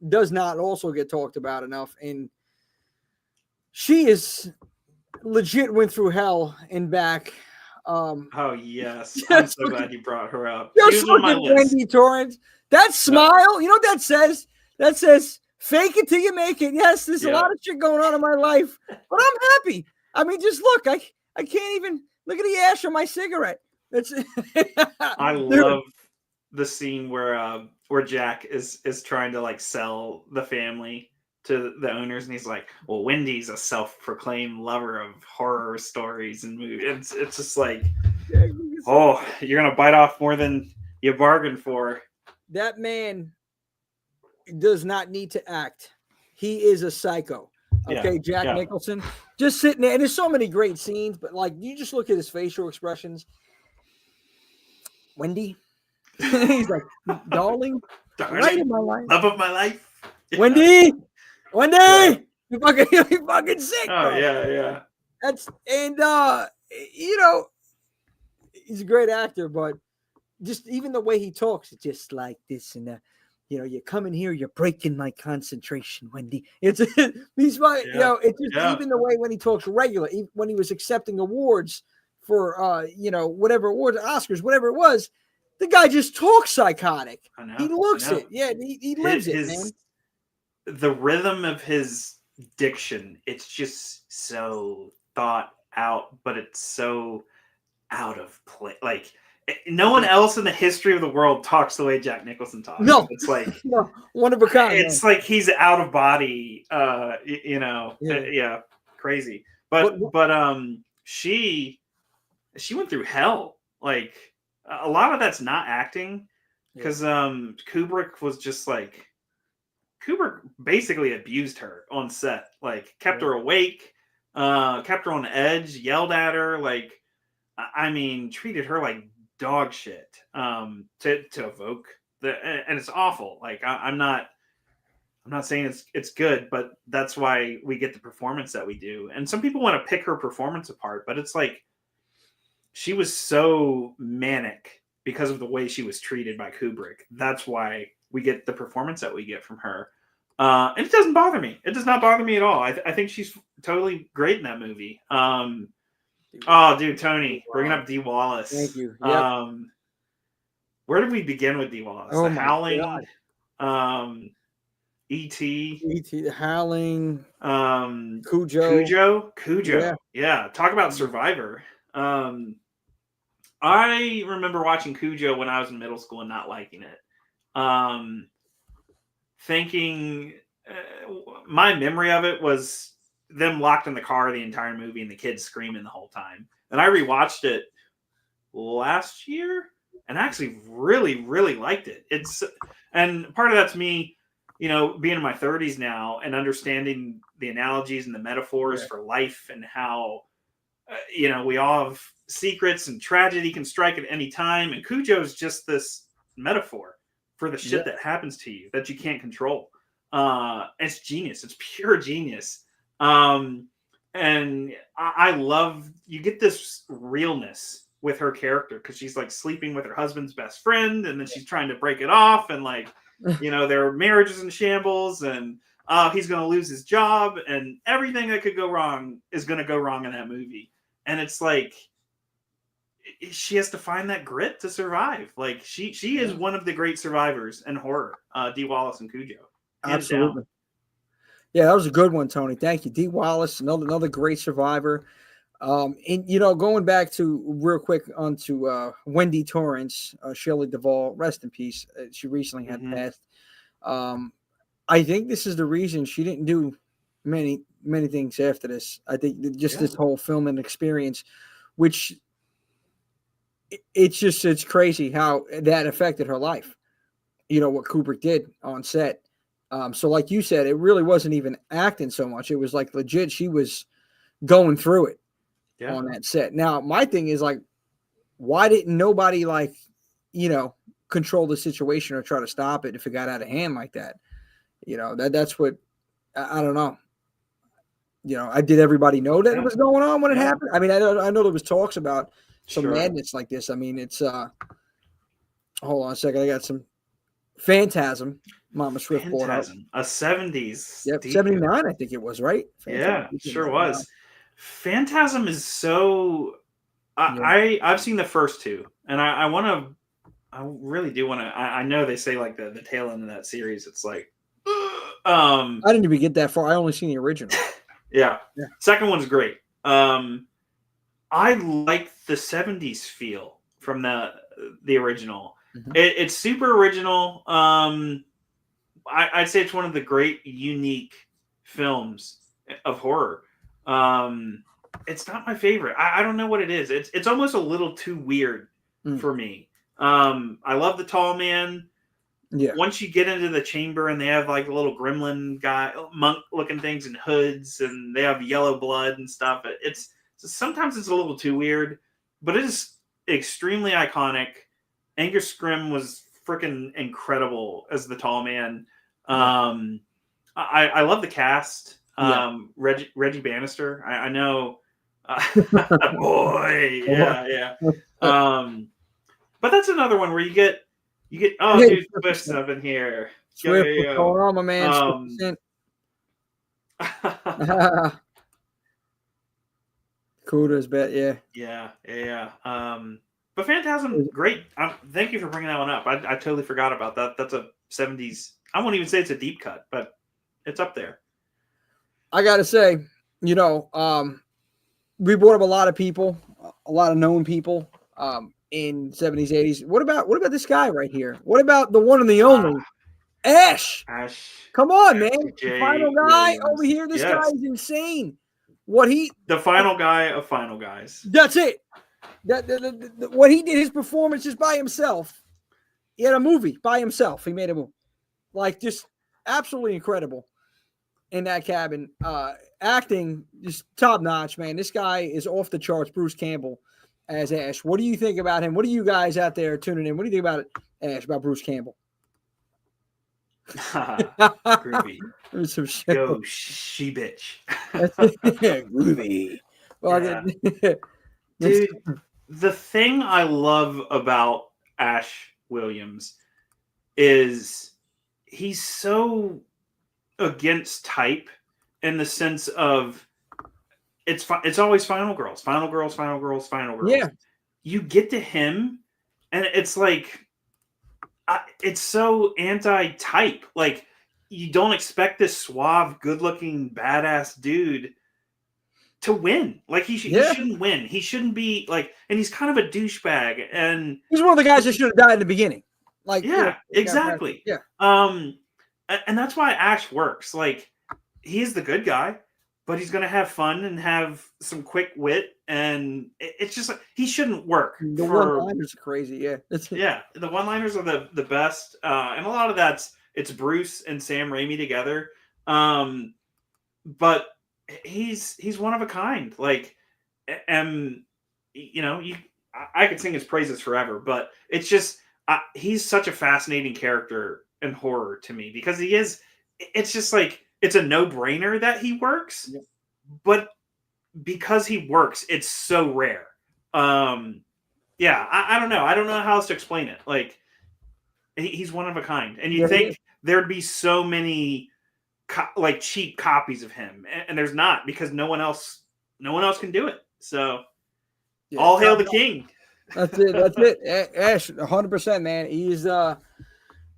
does not also get talked about enough, and she is legit went through hell and back. Oh yes, I'm so glad you brought her up. Just look at Wendy Torrance. That smile, you know what that says? That says, "Fake it till you make it." Yes, there's a lot of shit going on in my life, but I'm happy. I mean, just look. I can't even look at the ash on my cigarette. It's. I love the scene where Jack is trying to like sell the family to the owners, and he's like, "Well, Wendy's a self-proclaimed lover of horror stories and movies." It's just like, oh, you're gonna bite off more than you bargained for. That man does not need to act. He is a psycho. Okay, Jack Nicholson just sitting there, and there's so many great scenes, but like you just look at his facial expressions. Wendy, he's like, darling, right in my life, love of my life, Wendy, you fucking sick. Oh, yeah. He's a great actor, but just even the way he talks, it's just like this, and you come in here, you're breaking my concentration, Wendy. It's he's my, it's just even the way when he talks regular, even when he was accepting awards for whatever awards, Oscars, whatever it was, the guy just talks psychotic. He looks it. Yeah, he lives it, man. The rhythm of his diction, it's just so thought out, but it's so out of place. Like, no one else in the history of the world talks the way Jack Nicholson talks. No, it's like one of a kind. It's like he's out of body. Crazy. But she went through hell. Like, a lot of that's not acting, because Kubrick was just like, Kubrick basically abused her on set. Like, kept her awake, kept her on edge, yelled at her, like, I mean, treated her like dog shit to evoke and it's awful. Like, I'm not saying it's good, but that's why we get the performance that we do. And some people want to pick her performance apart, but it's like, she was so manic because of the way she was treated by Kubrick. That's why we get the performance that we get from her. And it doesn't bother me. It does not bother me at all. I think she's totally great in that movie. Tony, bringing up Dee Wallace. Thank you. Yep. Where did we begin with Dee Wallace? Oh, The Howling, E.T., The Howling, Cujo. Yeah. Talk about Survivor. I remember watching Cujo when I was in middle school and not liking it. Thinking my memory of it was them locked in the car the entire movie and the kids screaming the whole time. And I rewatched it last year and actually really, really liked it. And part of that's me, being in my 30s now and understanding the analogies and the metaphors for life and how, we all have secrets and tragedy can strike at any time. And Cujo is just this metaphor for the shit that happens to you that you can't control. It's genius. It's pure genius. And I love, you get this realness with her character because she's like sleeping with her husband's best friend and then she's trying to break it off and like, their marriage is in shambles and he's going to lose his job and everything that could go wrong is going to go wrong in that movie. And it's like, she has to find that grit to survive. Like she is one of the great survivors in horror, Dee Wallace and Cujo. Absolutely. Yeah, that was a good one, Tony. Thank you. Dee Wallace, another great survivor. And going back to real quick onto Wendy Torrance, Shelley Duvall, rest in peace. She recently had passed. I think this is the reason she didn't do many things after this. I think just this whole filming experience, which it's crazy how that affected her life. You know what Kubrick did on set. So like you said, it really wasn't even acting so much. It was like legit. She was going through it on that set. Now, my thing is like, why didn't nobody like, control the situation or try to stop it if it got out of hand like that? That's what I don't know. Did everybody know that it was going on when it happened? I mean, I know there was talks about some madness like this. I mean, it's hold on a second. I got some Phantasm. Mama Swift bought out a 70s. Yep, 79, I think it was, right? Phantasm. Yeah, sure was. Phantasm is so. I've seen the first two, and I really do want to. I know they say like the tail end of that series. It's like, I didn't even get that far. I only seen the original. Yeah. Second one's great. I like the 70s feel from the original. Mm-hmm. It's super original. I'd say it's one of the great unique films of horror. It's not my favorite. I don't know what it is. It's almost a little too weird for me. I love the tall man. Yeah. Once you get into the chamber and they have like a little gremlin guy, monk looking things and hoods, and they have yellow blood and stuff. Sometimes it's a little too weird, but it is extremely iconic. Angus Scrimm was freaking incredible as the tall man. I love the cast. Reggie Bannister. I know. Boy. Yeah. But that's another one where you get dude, Swift's up in here. Swift, what's going on, my man? Cool as bet, yeah. But Phantasm, great. Thank you for bringing that one up. I totally forgot about that. That's a 70s. I won't even say it's a deep cut, but it's up there. I gotta say, we brought up a lot of people, a lot of known people. In 70s, 80s. What about this guy right here? What about the one and the only Ash? Come on, man. The final guy over here. This guy is insane. The final guy of final guys. That's it. What he did, his performance just by himself. He had a movie by himself. He made a movie. Like just absolutely incredible in that cabin. Acting just top notch, man. This guy is off the charts. Bruce Campbell as Ash. What do you think about him? What do you guys out there tuning in? What do you think about it, Ash, about Bruce Campbell? Groovy. Some shit. Go she bitch. Groovy. Well, dude, the thing I love about Ash Williams is he's so against type in the sense of it's always final girls. Yeah. You get to him and it's like, it's so anti-type. Like you don't expect this suave, good-looking, badass dude to win. Like he shouldn't win. He shouldn't be like, and he's kind of a douchebag. And he's one of the guys that should have died in the beginning. Like, exactly. Yeah. And that's why Ash works. Like he's the good guy, but he's going to have fun and have some quick wit. And it's just like, he shouldn't work. The one-liners are crazy. Yeah. Yeah. The one-liners are the best. And a lot of it's Bruce and Sam Raimi together. But he's one of a kind. Like, and I could sing his praises forever, but it's just, he's such a fascinating character in horror to me because it's just like, it's a no-brainer that he works, but because he works, it's so rare. I don't know. I don't know how else to explain it. Like, he's one of a kind. And you think there'd be so many cheap copies of him. And there's not, because no one else can do it. So all hail the king. That's it. Ash, 100%, man. He's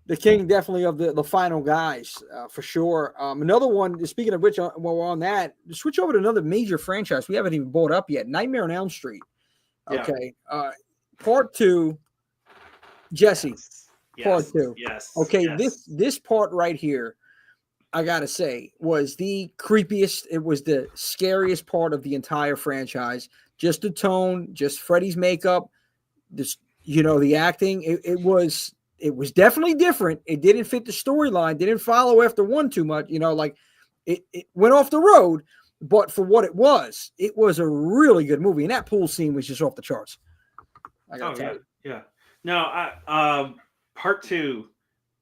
the king, definitely, of the final guys, for sure. Another one, speaking of which, while we're on that, switch over to another major franchise we haven't even brought up yet, Nightmare on Elm Street. Okay. Part 2, Jesse. Part 2. Yes. Okay, this part right here, I got to say, was the creepiest. It was the scariest part of the entire franchise. Just the tone, just Freddy's makeup, this, the acting, it was definitely different. It didn't fit the storyline, didn't follow after one too much, like it went off the road, but for what it was a really good movie. And that pool scene was just off the charts. I gotta tell you. Yeah. No, part 2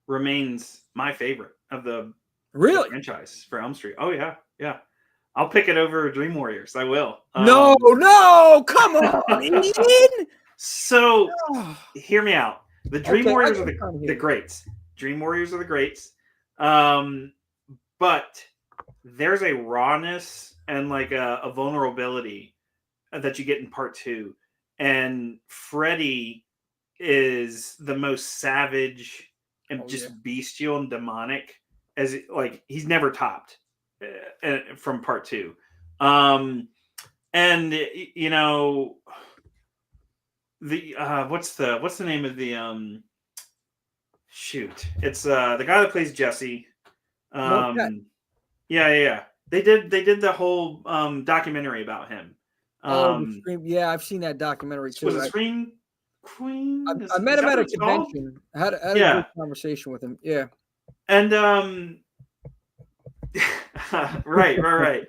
remains my favorite of the franchise for Elm Street. Oh yeah. Yeah. I'll pick it over Dream Warriors. I will. No, come on, Ian. So, hear me out. The Dream Warriors are the greats. Dream Warriors are the greats. But there's a rawness and like a vulnerability that you get in part 2. And Freddy is the most savage and bestial and demonic as he's never topped from part 2. And the what's the name of the shoot? It's the guy that plays Jesse. Yeah. They did the whole documentary about him. I've seen that documentary too. Was it Scream Queen? I met him at a convention. I had a good conversation with him. Yeah. And right.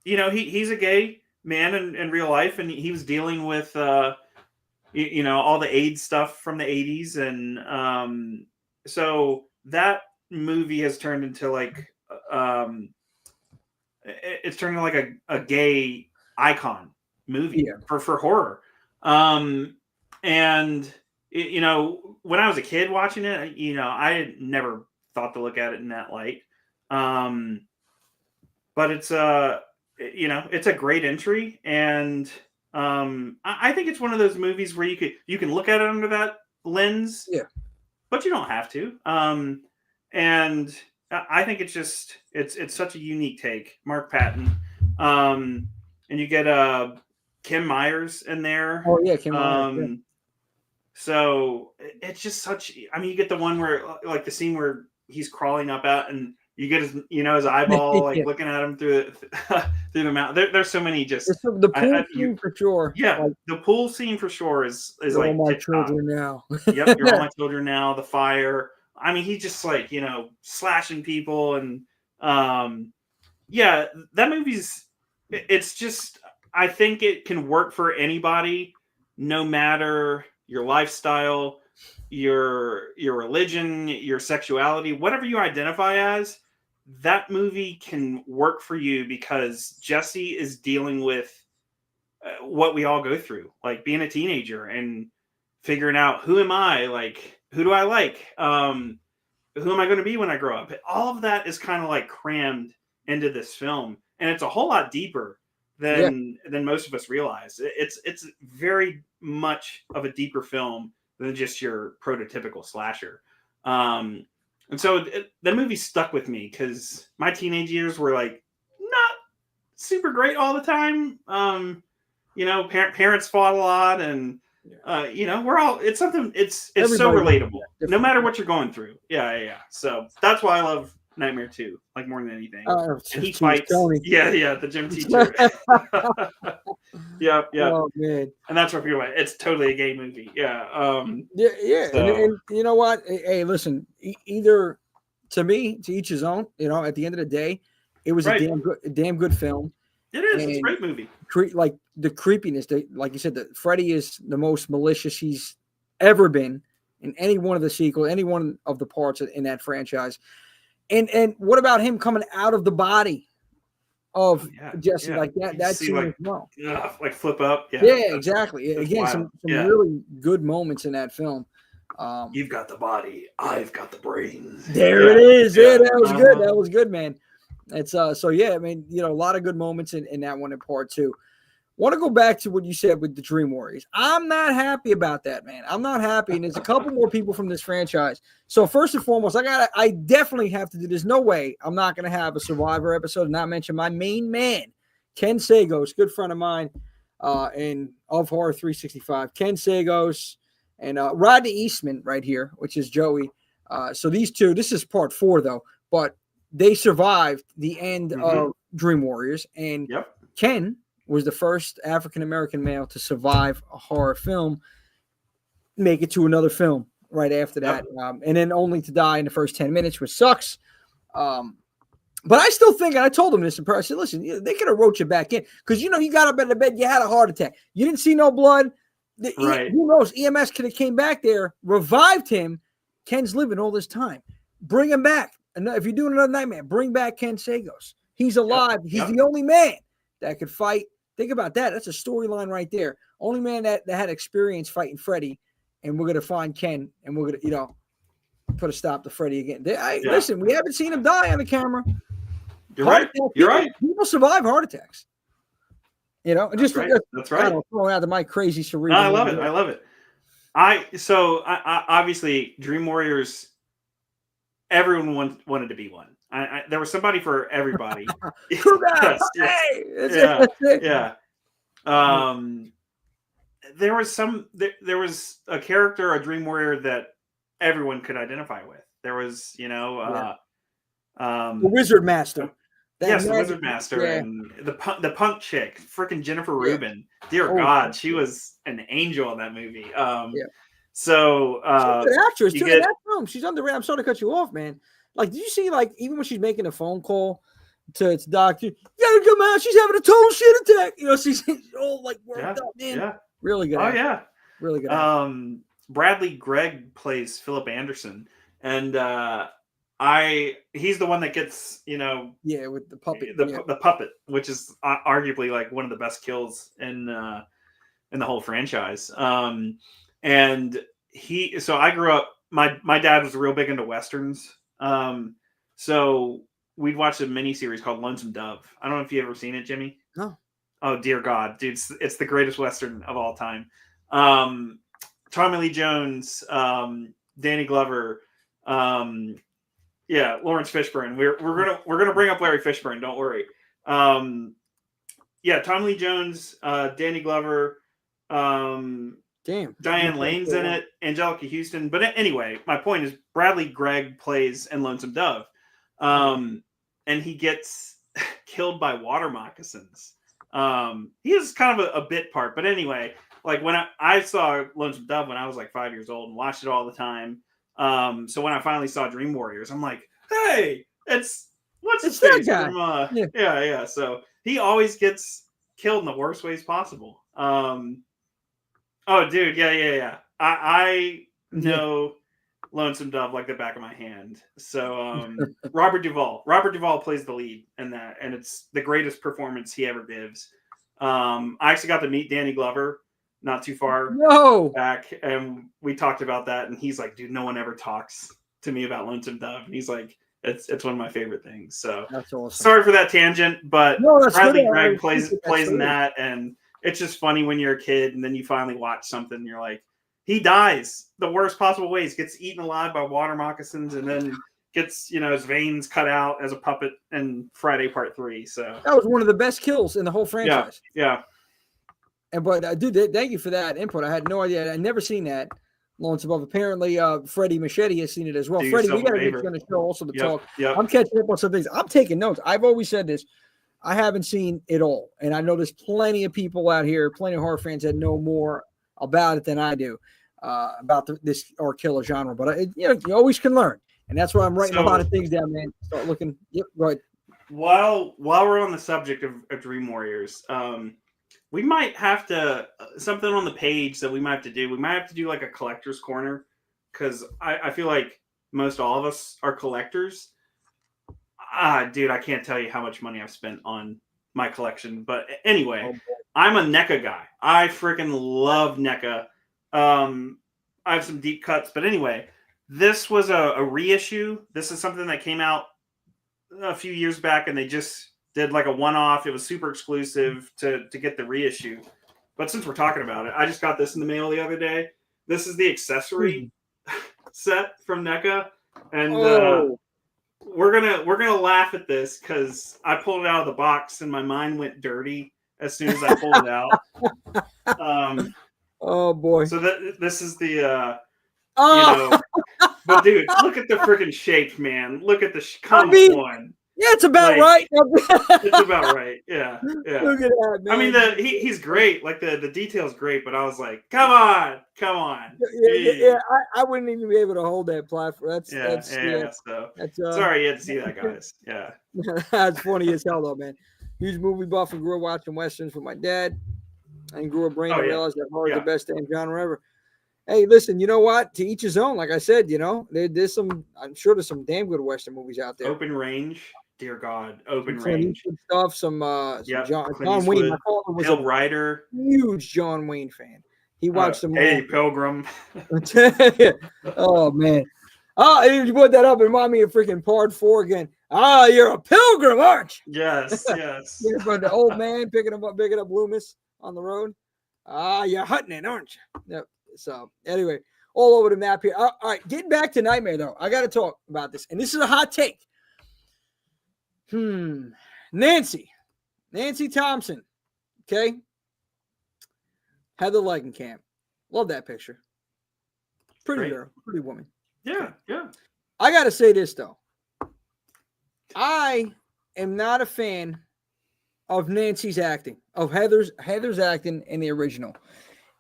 He's a gay man in real life, and he was dealing with all the AIDS stuff from the 80s, and so that movie has turned into it's turning like a gay icon movie for horror. And when I was a kid watching it, I never thought to look at it in that light. But it's it's a great entry, and I think it's one of those movies where you can look at it under that lens, but you don't have to. And I think it's such a unique take. Mark Patton, and you get Kim Myers in there. Oh yeah, Kim Myers. So it's just such. I mean, you get the one where the scene where he's crawling up out, and you get his eyeball looking at him through the mountain. There's so many the pool scene for sure. Yeah, the pool scene for sure is you're all my children now. Yep, you're all my children now. The fire. I mean, he's just slashing people, and that movie's. It's just. I think it can work for anybody, no matter your lifestyle, your religion, your sexuality, whatever you identify as. That movie can work for you because Jesse is dealing with what we all go through, like being a teenager and figuring out who am I, who do I like, who am I going to be when I grow up. All of that is kind of crammed into this film, and it's a whole lot deeper than most of us realize. It's very much of a deeper film than just your prototypical slasher. And so the movie stuck with me because my teenage years were not super great all the time. Parents fought a lot, and we're all. It's something. It's so relatable, no matter what you're going through. Yeah. So that's why I love Nightmare 2, more than anything. And he fights. Yeah, the gym teacher. Yeah. Oh man. And that's what people like. It's totally a gay movie. Yeah. Yeah. So. And you know what? Hey, listen. Either to me, to each his own. At the end of the day, it was a damn good film. It is. It's a great movie. The creepiness. Like you said, that Freddy is the most malicious he's ever been in any one of the sequels, any one of the parts in that franchise. And what about him coming out of the body of Jesse that scene as well? Flip up. Yeah, exactly. Again, some really good moments in that film. You've got the body, I've got the brains. There it is. Yeah, that was good. That was good, man. It's a lot of good moments in that one in part 2. Want to go back to what you said with the Dream Warriors. I'm not happy about that, man. I'm not happy. And there's a couple more people from this franchise. So first and foremost, I definitely have to do. There's no way I'm not going to have a Survivor episode and not mention my main man, Ken Sagos, good friend of mine, and of Horror 365. Ken Sagos and Rodney Eastman right here, which is Joey. So these two, this is part 4 though, but they survived the end of Dream Warriors, and Ken was the first African-American male to survive a horror film, make it to another film right after that. And then only to die in the first 10 minutes, which sucks. But I still think, and I told him this in person, I said, listen, they could have wrote you back in. Because, you got up in the bed, you had a heart attack. You didn't see no blood. Who knows? EMS could have came back there, revived him. Ken's living all this time. Bring him back. And if you're doing another nightmare, bring back Ken Sagos. He's alive. He's the only man that could fight. Think about that. That's a storyline right there. Only man that had experience fighting Freddy. And we're going to find Ken, and we're going to, put a stop to Freddy again. Listen, we haven't seen him die on the camera. You're right. You're right. People survive heart attacks. That's right. That's right. Throwing out my crazy cerebral. I love it. I love it. I obviously Dream Warriors. Everyone wanted to be one. There was somebody for everybody. Yeah. There was a character, a Dream Warrior that everyone could identify with. There was, the Wizard Master. The Wizard Master and the punk chick, freaking Jennifer Rubin. Dear God, she was an angel in that movie. So she's an actress too. In that film, she's underrated. I'm sorry to cut you off, man. Like, did you see, even when she's making a phone call to doctor, you gotta come out, she's having a total shit attack. She's all worked up, man. Yeah. Really good. Oh yeah. Really good. Bradley Gregg plays Philip Anderson, and he's the one that gets with the puppet, the puppet, which is arguably one of the best kills in the whole franchise. And so I grew up. My dad was real big into westerns. So we'd watch a mini series called Lonesome Dove. I don't know if you ever seen it, Jimmy. No. Oh dear God, dude! It's the greatest western of all time. Tommy Lee Jones, Danny Glover, Lawrence Fishburne. We're gonna bring up Larry Fishburne. Don't worry. Tommy Lee Jones, Danny Glover, Diane Lane's in it, Angelica Houston. But anyway, my point is Bradley Gregg plays in Lonesome Dove, and he gets killed by water moccasins. He is kind of a bit part, but anyway. When I saw Lonesome Dove when I was 5 years old and watched it all the time. So when I finally saw Dream Warriors, I'm like, hey, it's his face from yeah. So he always gets killed in the worst ways possible. Oh, dude, yeah. I know Lonesome Dove like the back of my hand. So Robert Duvall plays the lead in that, and it's the greatest performance he ever gives. I actually got to meet Danny Glover not too far back, and we talked about that, and he's like, dude, no one ever talks to me about Lonesome Dove, and he's like, it's one of my favorite things. So that's awesome. Sorry for that tangent, but Bradley Gregg plays in that, and it's just funny when you're a kid and then you finally watch something and you're like, he dies the worst possible ways, gets eaten alive by water moccasins, and then gets his veins cut out as a puppet in Friday Part 3. So that was one of the best kills in the whole franchise. Yeah. But dude, thank you for that input. I had no idea. I'd never seen that. Lonesome Dove. Apparently, Freddie Machete has seen it as well. Freddie, we got to get you on the show also to talk. Yep. I'm catching up on some things. I'm taking notes. I've always said this. I haven't seen it all, and I know there's plenty of people out here, plenty of horror fans that know more about it than I do about this or killer genre. But you always can learn, and that's why I'm writing a lot of things down, man. Start looking. Yep, go ahead. While we're on the subject of Dream Warriors, we might have to something on the page that we might have to do. We might have to do a collector's corner, because I feel like most all of us are collectors. Dude, I can't tell you how much money I've spent on my collection. But anyway, I'm a NECA guy. I freaking love NECA. I have some deep cuts. But anyway, this was a reissue. This is something that came out a few years back, and they just did a one-off. It was super exclusive to get the reissue. But since we're talking about it, I just got this in the mail the other day. This is the accessory set from NECA, and we're gonna laugh at this because I pulled it out of the box and my mind went dirty as soon as I pulled it out. Oh boy! So this is the but dude, look at the freaking shape, man. Look at the come on. Yeah, it's about right. It's about right. Yeah. Look at that, man. I mean, he's great. Like the detail's great, but I was like, come on. Yeah. I wouldn't even be able to hold that platform. So sorry you had to see that, guys. Yeah. That's funny as hell, though, man. Huge movie buff and grew up watching westerns with my dad, and grew up brain to realize that horror is the best damn genre ever. Hey, listen, you know what? To each his own. Like I said, there's some. I'm sure there's some damn good western movies out there. Open Range, dear God, Open Range stuff. Some John Wayne. My father was Pale Rider. Huge John Wayne fan. He watched them. Hey, Pilgrim. Oh man. You put that up and remind me of freaking Part 4 again. You're a pilgrim, aren't you? Yes. Yeah, but the old man picking up Loomis on the road. You're hunting it, aren't you? Yep. So anyway, all over the map here. All right, getting back to Nightmare though. I got to talk about this, and this is a hot take. Nancy Thompson. Okay. Heather Langenkamp. Love that picture. Pretty girl, pretty woman. Yeah. I got to say this though. I am not a fan of Nancy's acting, of Heather's acting in the original.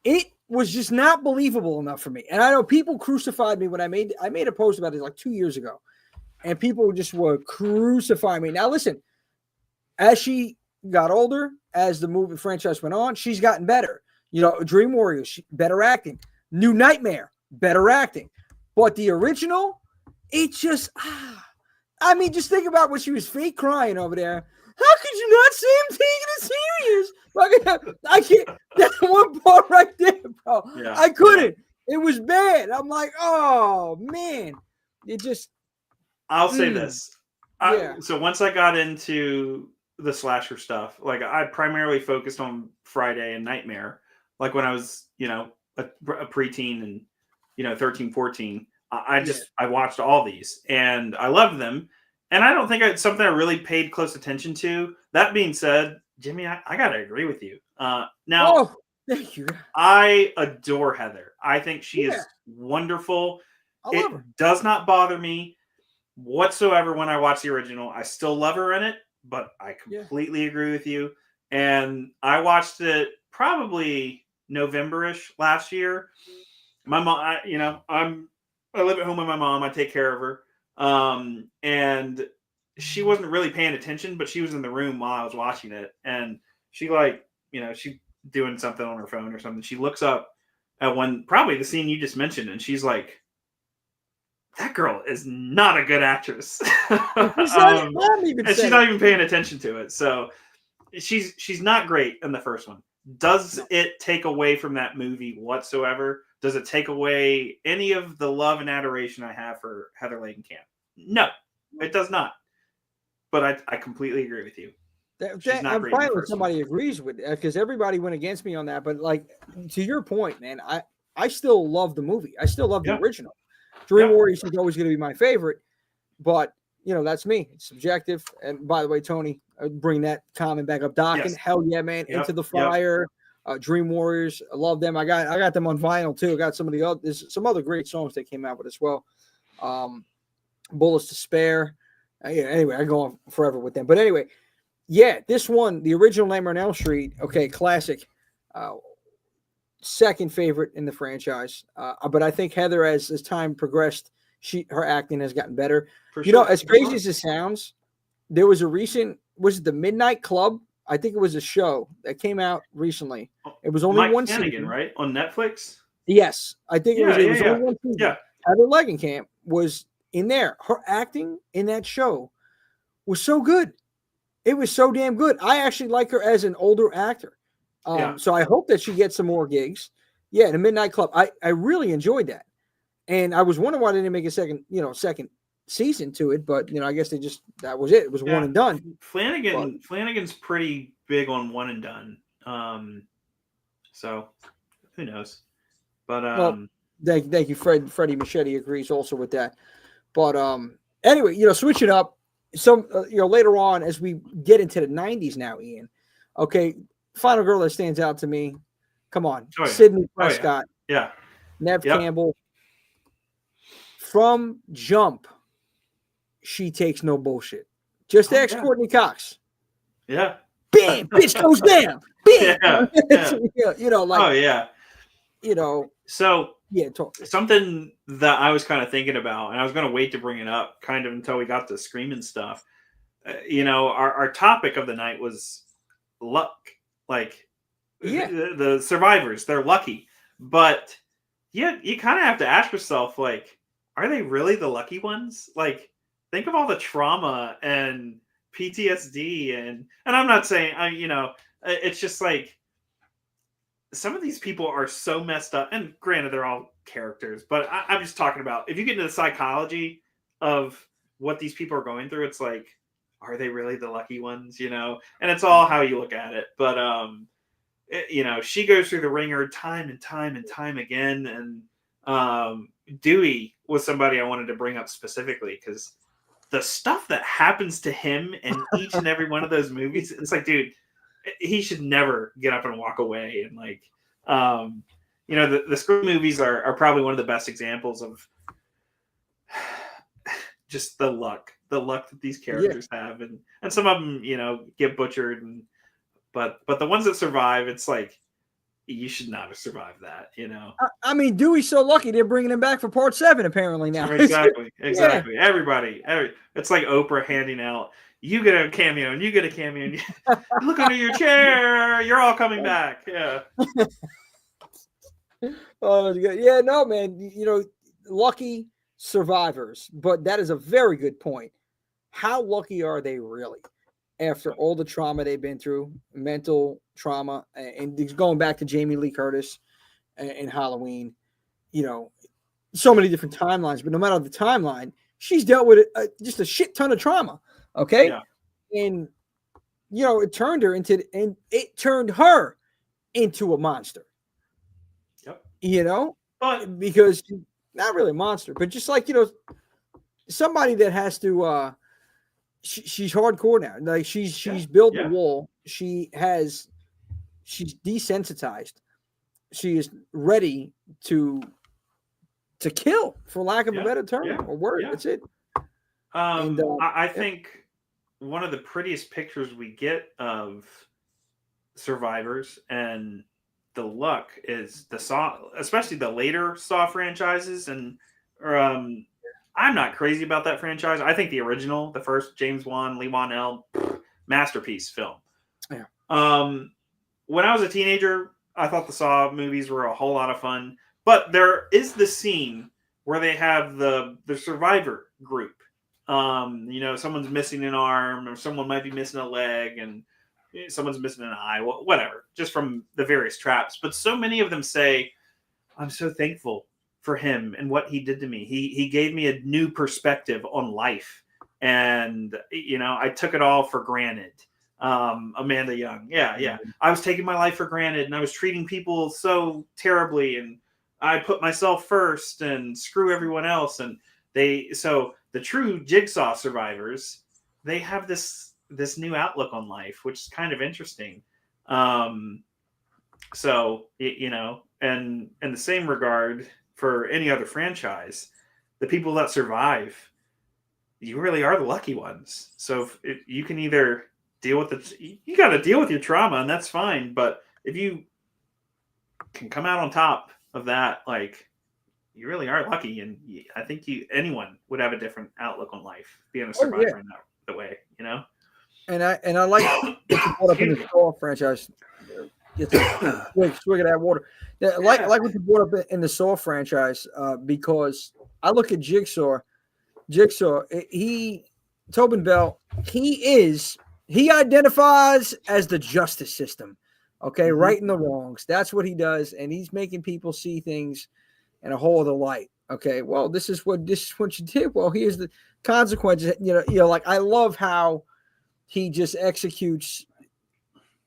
It was just not believable enough for me. And I know people crucified me when I made a post about it like 2 years ago. And people just were crucifying me. Now listen, as she got older, as the movie franchise went on, she's gotten better. Dream Warriors, better acting. New Nightmare, better acting. But the original, it just, I mean, just think about when she was fake crying over there. How could you not see him taking it serious? I can't. That one part right there, bro. Yeah, I couldn't. Yeah. It was bad. I'm like, oh man, it just. I'll say this. So once I got into the slasher stuff, like I primarily focused on Friday and Nightmare. Like when I was, a preteen and 13, 14. I watched all these and I loved them. And I don't think it's something I really paid close attention to. That being said, Jimmy, I got to agree with you. Now, thank you. I adore Heather. I think she is wonderful. I love her. Does not bother me whatsoever when I watch the original. I still love her in it, but I completely agree with you. And I watched it probably November-ish last year. My mom, I live at home with my mom. I take care of her. And she wasn't really paying attention, but she was in the room while I was watching it. And she she's doing something on her phone or something. She looks up at probably the scene you just mentioned. And she's like, that girl is not a good actress. And she's not even paying attention to it. So she's not great in the first one. Does it take away from that movie whatsoever? Does it take away any of the love and adoration I have for Heather Langenkamp? No, it does not. But I completely agree with you. I'm fine when somebody agrees with it because everybody went against me on that. But like to your point, man, I still love the movie. I still love the original. Dream Warriors is always going to be my favorite, but that's me. It's subjective. And by the way, Tony, bring that comment back up. Docking, hell yeah, man! Into the Fire, Dream Warriors. I love them. I got them on vinyl too. I got there's some other great songs they came out with as well. Bullets to Spare. Anyway, I go on forever with them. But anyway, this one, the original Nightmare on Elm Street. Okay, classic. Second favorite in the franchise. But I think Heather, as time progressed, her acting has gotten better. As crazy as it sounds, there was a recent, was it the Midnight Club? I think it was a show that came out recently. It was only one season, right? On Netflix? Yes. I think it was only one season. Yeah. Heather Langenkamp was in there. Her acting in that show was so good. It was so damn good. I actually like her as an older actor. So I hope that she gets some more gigs. Yeah, the Midnight Club. I really enjoyed that. And I was wondering why they didn't make a second season to it, but I guess that was it. It was one and done. Flanagan's pretty big on one and done. So who knows? But thank you, Freddie Machete agrees also with that. But anyway, switch it up. Some later on as we get into the 90s now, Ian. Okay, final girl that stands out to me. Come on, Sidney Prescott. Nev Campbell. From jump, she takes no bullshit. Just ask Courtney Cox. Yeah. Bam, bitch goes down. Bam. You know, like. Oh yeah. You know. So yeah, something that I was kind of thinking about, and I was going to wait to bring it up, kind of until we got to screaming stuff. You know, our topic of the night was luck. Like, the survivors, they're lucky, but yeah, you kind of have to ask yourself, like, are they really the lucky ones? Like, think of all the trauma and PTSD, and I'm not saying, you know, it's just like some of these people are so messed up. And granted, they're all characters, but I'm just talking about if you get into the psychology of what these people are going through, it's like, are they really the lucky ones? You know, and it's all how you look at it. But you know, she goes through the ringer time and time and time again. And Dewey was somebody I wanted to bring up specifically because the stuff that happens to him in each and every one of those movies, it's like, dude, he should never get up and walk away. And like, you know, the Scream movies are probably one of the best examples of just the luck that these characters have. And some of them, you know, get butchered. But the ones that survive, it's like, you should not have survived that, you know. I mean, Dewey's so lucky they're bringing him back for part 7 apparently now. Exactly. Everybody. It's like Oprah handing out, you get a cameo and you get a cameo. And you look under your chair. You're all coming back. Yeah. Oh, yeah, no, man. You know, lucky survivors. But that is a very good point. How lucky are they really? After all the trauma they've been through, mental trauma, and going back to Jamie Lee Curtis and Halloween, you know, so many different timelines. But no matter the timeline, she's dealt with just a shit ton of trauma. Okay, and you know, it turned her into a monster. Yep. You know, but because not really a monster, but just like, you know, somebody that has to. She's hardcore now. Like she's built a wall. She's desensitized. She is ready to kill, for lack of a better term or word. That's it. I think one of the prettiest pictures we get of survivors and the luck is the Saw, especially the later Saw franchises. And I'm not crazy about that franchise. I think the original, the first James Wan, Lee Wan-el, masterpiece film. Yeah. When I was a teenager, I thought the Saw movies were a whole lot of fun. But there is the scene where they have the survivor group. You know, someone's missing an arm, or someone might be missing a leg, and someone's missing an eye, whatever, just from the various traps. But so many of them say, I'm so thankful for him and what he did to me. He gave me a new perspective on life. And, you know, I took it all for granted. Amanda Young. Yeah. I was taking my life for granted, and I was treating people so terribly, and I put myself first and screw everyone else. And so the true Jigsaw survivors, they have this new outlook on life, which is kind of interesting. So, you know, and in the same regard, for any other franchise, the people that survive, you really are the lucky ones. So if you can either deal with you got to deal with your trauma, and that's fine. But if you can come out on top of that, like, you really are lucky. And I think anyone would have a different outlook on life, being a survivor in that way, you know? And I like what you brought up in the Saw franchise. Get a swig of that water. I like what you brought up in the Saw franchise, because I look at Jigsaw. Tobin Bell, he identifies as the justice system. Okay, righting the wrongs. That's what he does, and he's making people see things in a whole other light. Okay, well, this is what you did. Well, here's the consequences. You know, like, I love how he just executes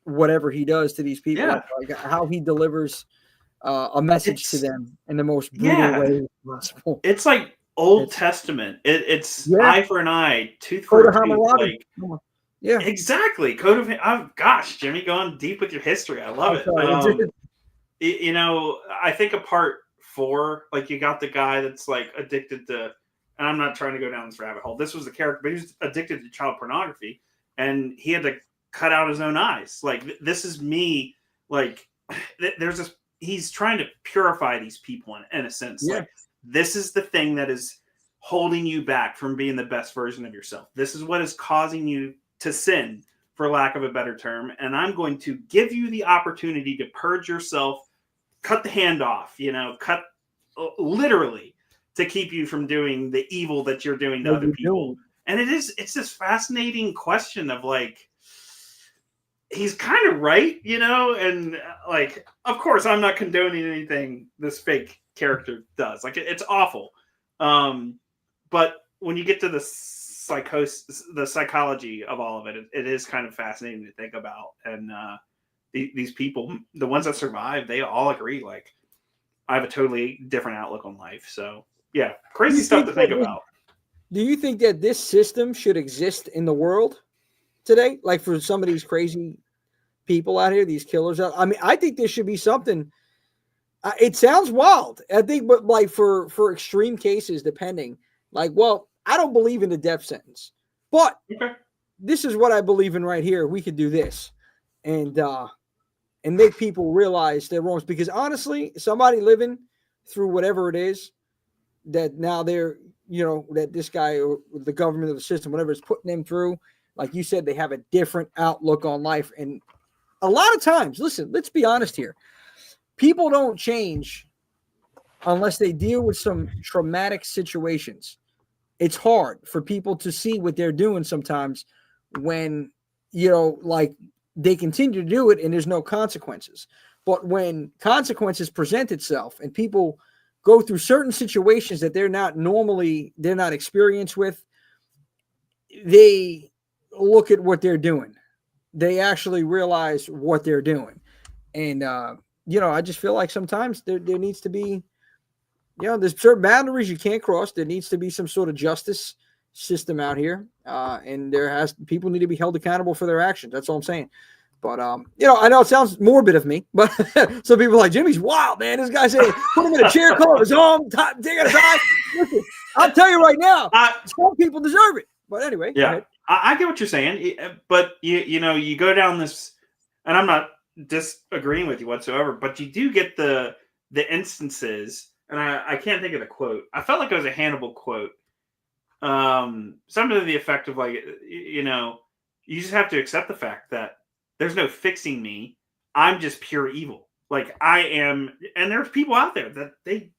whatever he does to these people, like how he delivers a message to them in the most brutal way possible. It's like Old Testament. It's eye for an eye, tooth for a tooth. Like, exactly. Code of. Oh, gosh, Jimmy, going deep with your history. I love it. You know, I think a part 4, like, you got the guy that's like addicted to and I'm not trying to go down this rabbit hole. This was the character, but he was addicted to child pornography, and he had to cut out his own eyes. Like, this is me. Like, there's this. He's trying to purify these people in a sense. Yeah. Like, this is the thing that is holding you back from being the best version of yourself. This is what is causing you to sin, for lack of a better term. And I'm going to give you the opportunity to purge yourself, cut the hand off, cut literally, to keep you from doing the evil that you're doing to other people. And it's this fascinating question of like, he's kind of right, and like, of course, I'm not condoning anything this fake character does. Like, it's awful. But when you get to the psychosis, the psychology of all of it, it is kind of fascinating to think about. And these people, the ones that survive, they all agree, like, I have a totally different outlook on life. So yeah, crazy stuff to think about. Do you think that this system should exist in the world today? Like, for some of these crazy people out here, these killers out. I mean, I think there should be something. It sounds wild, I think, but like for extreme cases, depending. Like, well, I don't believe in the death sentence, but this is what I believe in right here. We could do this, and make people realize their wrongs. Because honestly, somebody living through whatever it is that now they're, that this guy or the government or the system, whatever, is putting them through, like you said, they have a different outlook on life. And a lot of times, listen, let's be honest here. People don't change unless they deal with some traumatic situations. It's hard for people to see what they're doing sometimes when, like, they continue to do it and there's no consequences. But when consequences present itself and people go through certain situations that they're not experienced with, they look at what they're doing. They actually realize what they're doing. And, I just feel like sometimes there needs to be, there's certain boundaries you can't cross. There needs to be some sort of justice system out here. And people need to be held accountable for their actions. That's all I'm saying. But, I know it sounds morbid of me, but some people are like, Jimmy's wild, man. This guy said, put him in a chair, call his arm, take out his eye. Listen, I'll tell you right now, some people deserve it. But anyway, yeah, I get what you're saying. But, you go down this, and I'm not disagreeing with you whatsoever, but you do get the instances, and I can't think of the quote. I felt like it was a Hannibal quote. Something to the effect of like, you just have to accept the fact that there's no fixing me. I'm just pure evil. Like, I am, and there's people out there that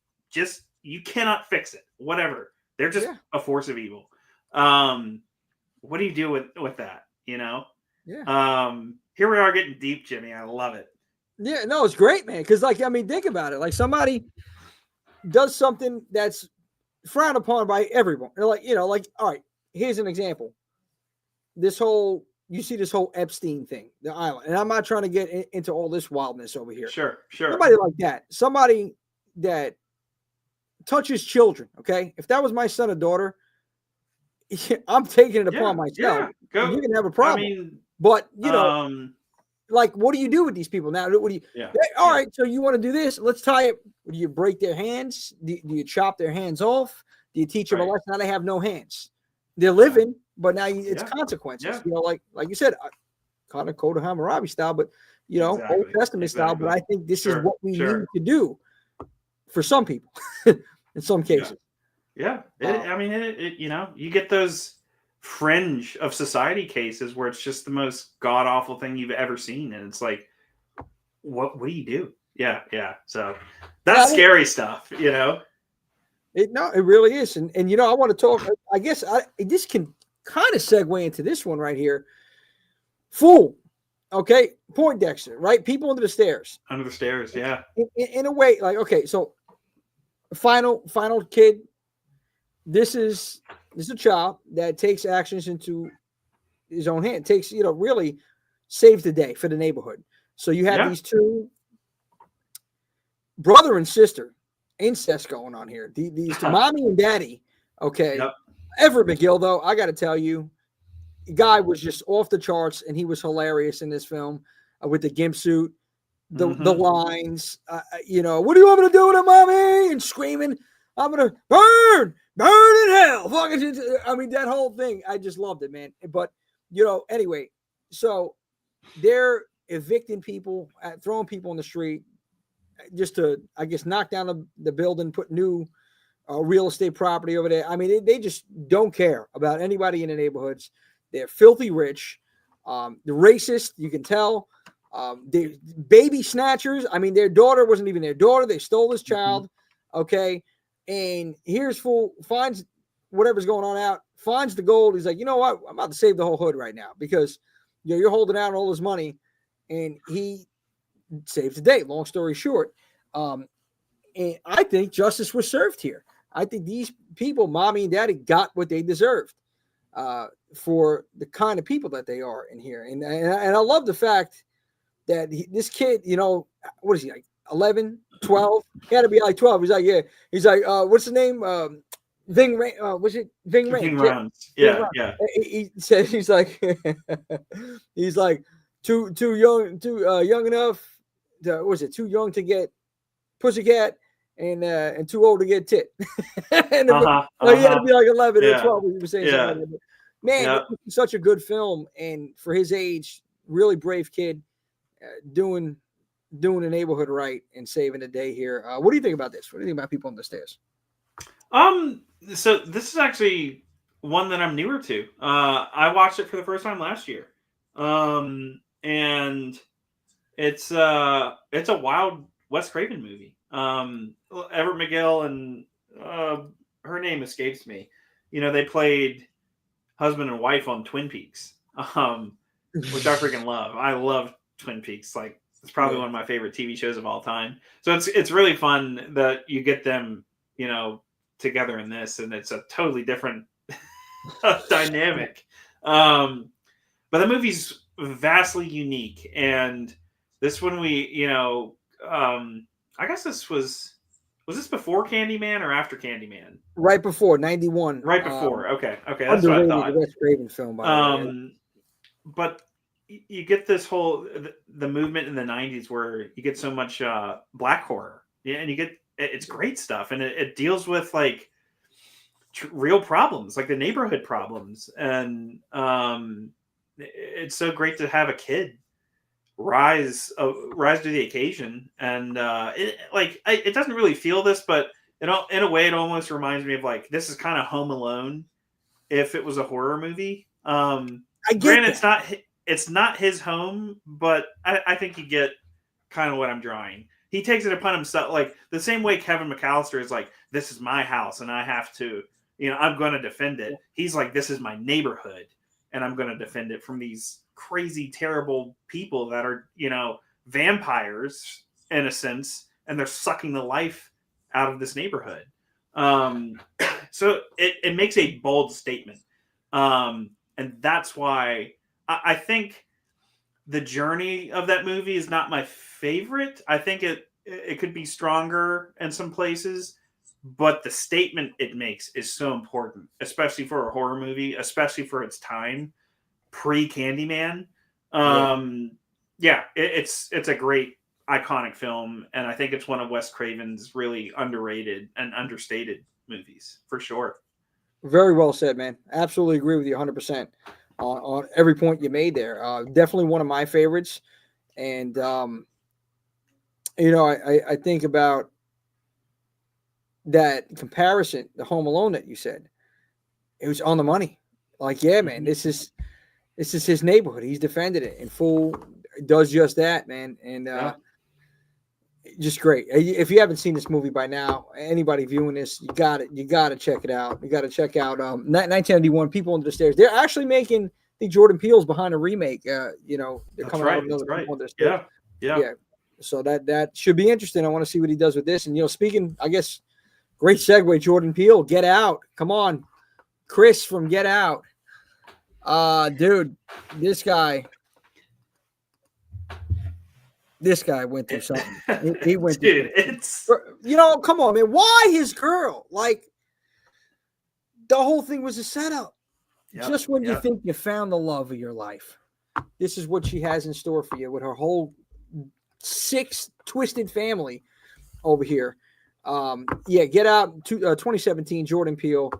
you cannot fix it. Whatever. They're just a force of evil. What do you do with that? Yeah. Here we are getting deep, Jimmy. I love it. Yeah, no, it's great, man. Because, like, I mean, think about it. Like, somebody does something that's frowned upon by everyone. They're like, all right, here's an example. You see this whole Epstein thing, the island. And I'm not trying to get into all this wildness over here. Sure. Somebody like that. Somebody that touches children, okay? If that was my son or daughter, I'm taking it upon myself. Yeah, you can have a problem. But, like, what do you do with these people now? What do you? All right, so you want to do this? Let's tie it. Do you break their hands? Do you chop their hands off? Do you teach them a lesson? Now they have no hands. They're living, but now it's consequences. Yeah. Like you said, kind of Code of Hammurabi style, but Old Testament style. But I think this is what we need to do for some people, in some cases. Yeah, you get those fringe of society cases where it's just the most god awful thing you've ever seen, and it's like, what do you do? Yeah. So that's scary stuff, It really is, and I want to talk. I guess this can kind of segue into this one right here. Fool, okay, Poindexter, right? People under the stairs. Under the stairs, yeah. In a way, like, okay, so final kid. This is a child that takes actions into his own hand. Takes, really saves the day for the neighborhood. So you have these two brother and sister incest going on here. These two, mommy and daddy. Okay. Yep. Everett McGill, though, I got to tell you, the guy was just off the charts, and he was hilarious in this film with the gimp suit, the lines. What do you want me to do with it, mommy? And screaming. I'm gonna burn in hell. I mean, that whole thing, I just loved it, man. But anyway, so they're evicting people, throwing people on the street, just to, I guess, knock down the building, put new real estate property over there. I mean, they just don't care about anybody in the neighborhoods. They're filthy rich. They're racist. You can tell. They baby snatchers. I mean, their daughter wasn't even their daughter. They stole this child. Okay. And here's fool finds whatever's going on out, finds the gold. He's like, you know what? I'm about to save the whole hood right now because you're holding out all this money. And he saves the day. Long story short. And I think justice was served here. I think these people, mommy and daddy, got what they deserved for the kind of people that they are in here. And I love the fact that this kid, what is he, like 11, 12? He had to be like 12. He's like, yeah. He's like, what's the name? Ving was it Ving Rhames? Ving Rhames. Yeah. He said he's like too young, young enough. Too young to get pussycat and too old to get tit. And he had to be like 11 or 12. He was saying something like that. Man, it's such a good film, and for his age, really brave kid, doing the neighborhood right and saving the day here. What do you think about this? What do you think about People on the Stairs? So this is actually one that I'm newer to. I watched it for the first time last year. And it's a wild Wes Craven movie. Everett McGill and her name escapes me. They played husband and wife on Twin Peaks, which I freaking love. I love Twin Peaks. Like, it's probably one of my favorite TV shows of all time. So it's really fun that you get them, together in this, and it's a totally different dynamic. But the movie's vastly unique, and this one I guess this was this before Candyman or after Candyman? Right before 91. Right before. Okay, that's what I thought. Wes Craven film, by the way. But you get this whole the movement in the 90s where you get so much black horror, and you get it's great stuff, and it deals with like real problems, like the neighborhood problems, and it's so great to have a kid rise to the occasion. And it doesn't really feel this, but in a way it almost reminds me of, like, this is kind of Home Alone if it was a horror movie. It's not his home, but I think you get kind of what I'm drawing. He takes it upon himself, like the same way Kevin McAllister is like, this is my house and I have to, I'm going to defend it. He's like, this is my neighborhood and I'm going to defend it from these crazy, terrible people that are, vampires in a sense, and they're sucking the life out of this neighborhood. So it makes a bold statement. And that's why I think the journey of that movie is not my favorite. I think it could be stronger in some places, but the statement it makes is so important, especially for a horror movie, especially for its time, pre-Candyman. It's a great, iconic film, and I think it's one of Wes Craven's really underrated and understated movies, for sure. Very well said, man. Absolutely agree with you 100% on every point you made there. Definitely one of my favorites. And, I think about that comparison, the Home Alone that you said. It was on the money. Like, yeah, man, this is his neighborhood. He's defended it in full, does just that, man. And just great. If you haven't seen this movie by now, anybody viewing this, you got to check it out. You got to check out 1991, People Under the Stairs. They're actually making, I think Jordan Peele's behind a remake. They're coming out with another People Under the Stairs. Yeah. So that should be interesting. I want to see what he does with this. And speaking, I guess, great segue, Jordan Peele, Get Out. Come on, Chris from Get Out. Dude, this guy went through something. He went through it's come on, man. Why his girl? Like, the whole thing was a setup. Just when you think you found the love of your life, this is what she has in store for you with her whole 6 twisted family over here. Get Out, 2017, Jordan Peele.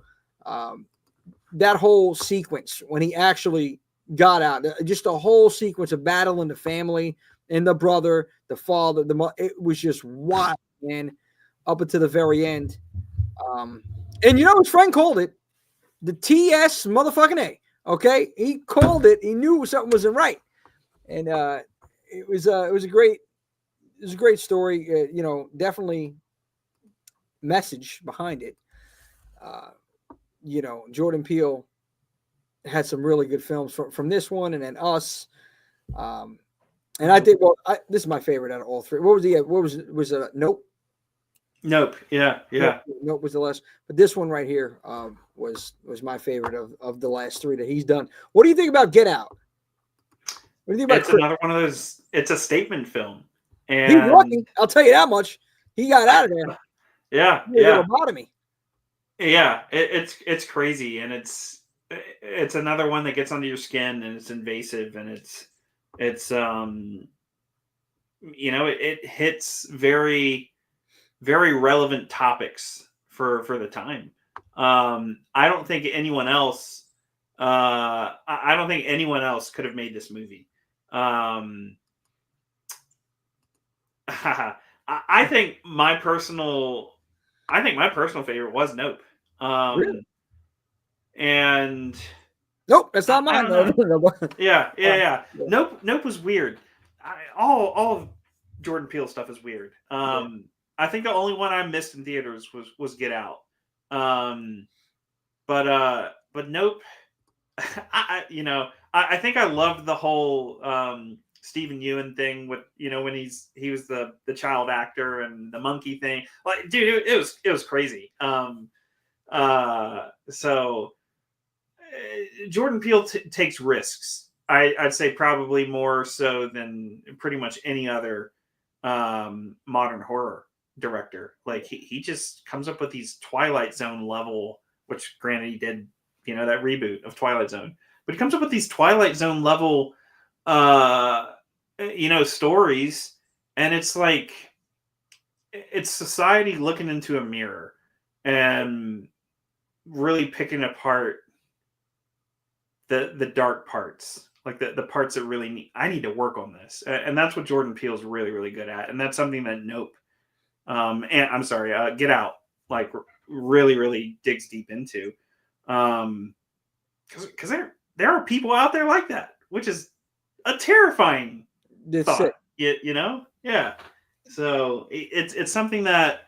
That whole sequence when he actually got out, just a whole sequence of battling the family and the brother, the father, it was just wild, man, up until the very end. And his friend called it the TS motherfucking A. Okay, he called it. He knew something wasn't right, and it was a great story. Definitely message behind it. Jordan Peele had some really good films from this one, and then Us. And I think, this is my favorite out of all three. What was it? Nope. Nope. Yeah. Nope was the last, but this one right here was my favorite of the last three that he's done. What do you think about Get Out? What do you think about It's another one of those. It's a statement film, and he's lucky. I'll tell you that much. He got out of there. Yeah. Lobotomy. Yeah, it's crazy, and it's another one that gets under your skin, and it's invasive, and it's it hits very, very relevant topics for the time. I don't think anyone else could have made this movie. I think my personal favorite was Nope. Really? And nope, that's not mine. Yeah. Nope was weird. All of Jordan Peele stuff is weird. I think the only one I missed in theaters was Get Out. But Nope. I think I loved the whole Stephen Ewan thing with when he was the child actor and the monkey thing. Like, dude, it was crazy. So Jordan Peele takes risks. I'd say probably more so than pretty much any other modern horror director. Like he just comes up with these Twilight Zone level, which granted he did, that reboot of Twilight Zone, but he comes up with these Twilight Zone level, stories, and it's like it's society looking into a mirror and really picking apart the dark parts, like the parts that really I need to work on this, and that's what Jordan Peele is really, really good at, and that's something that Nope, Get Out, like really, really digs deep into, because there are people out there like that, which is a terrifying thought. Yeah. So it's something that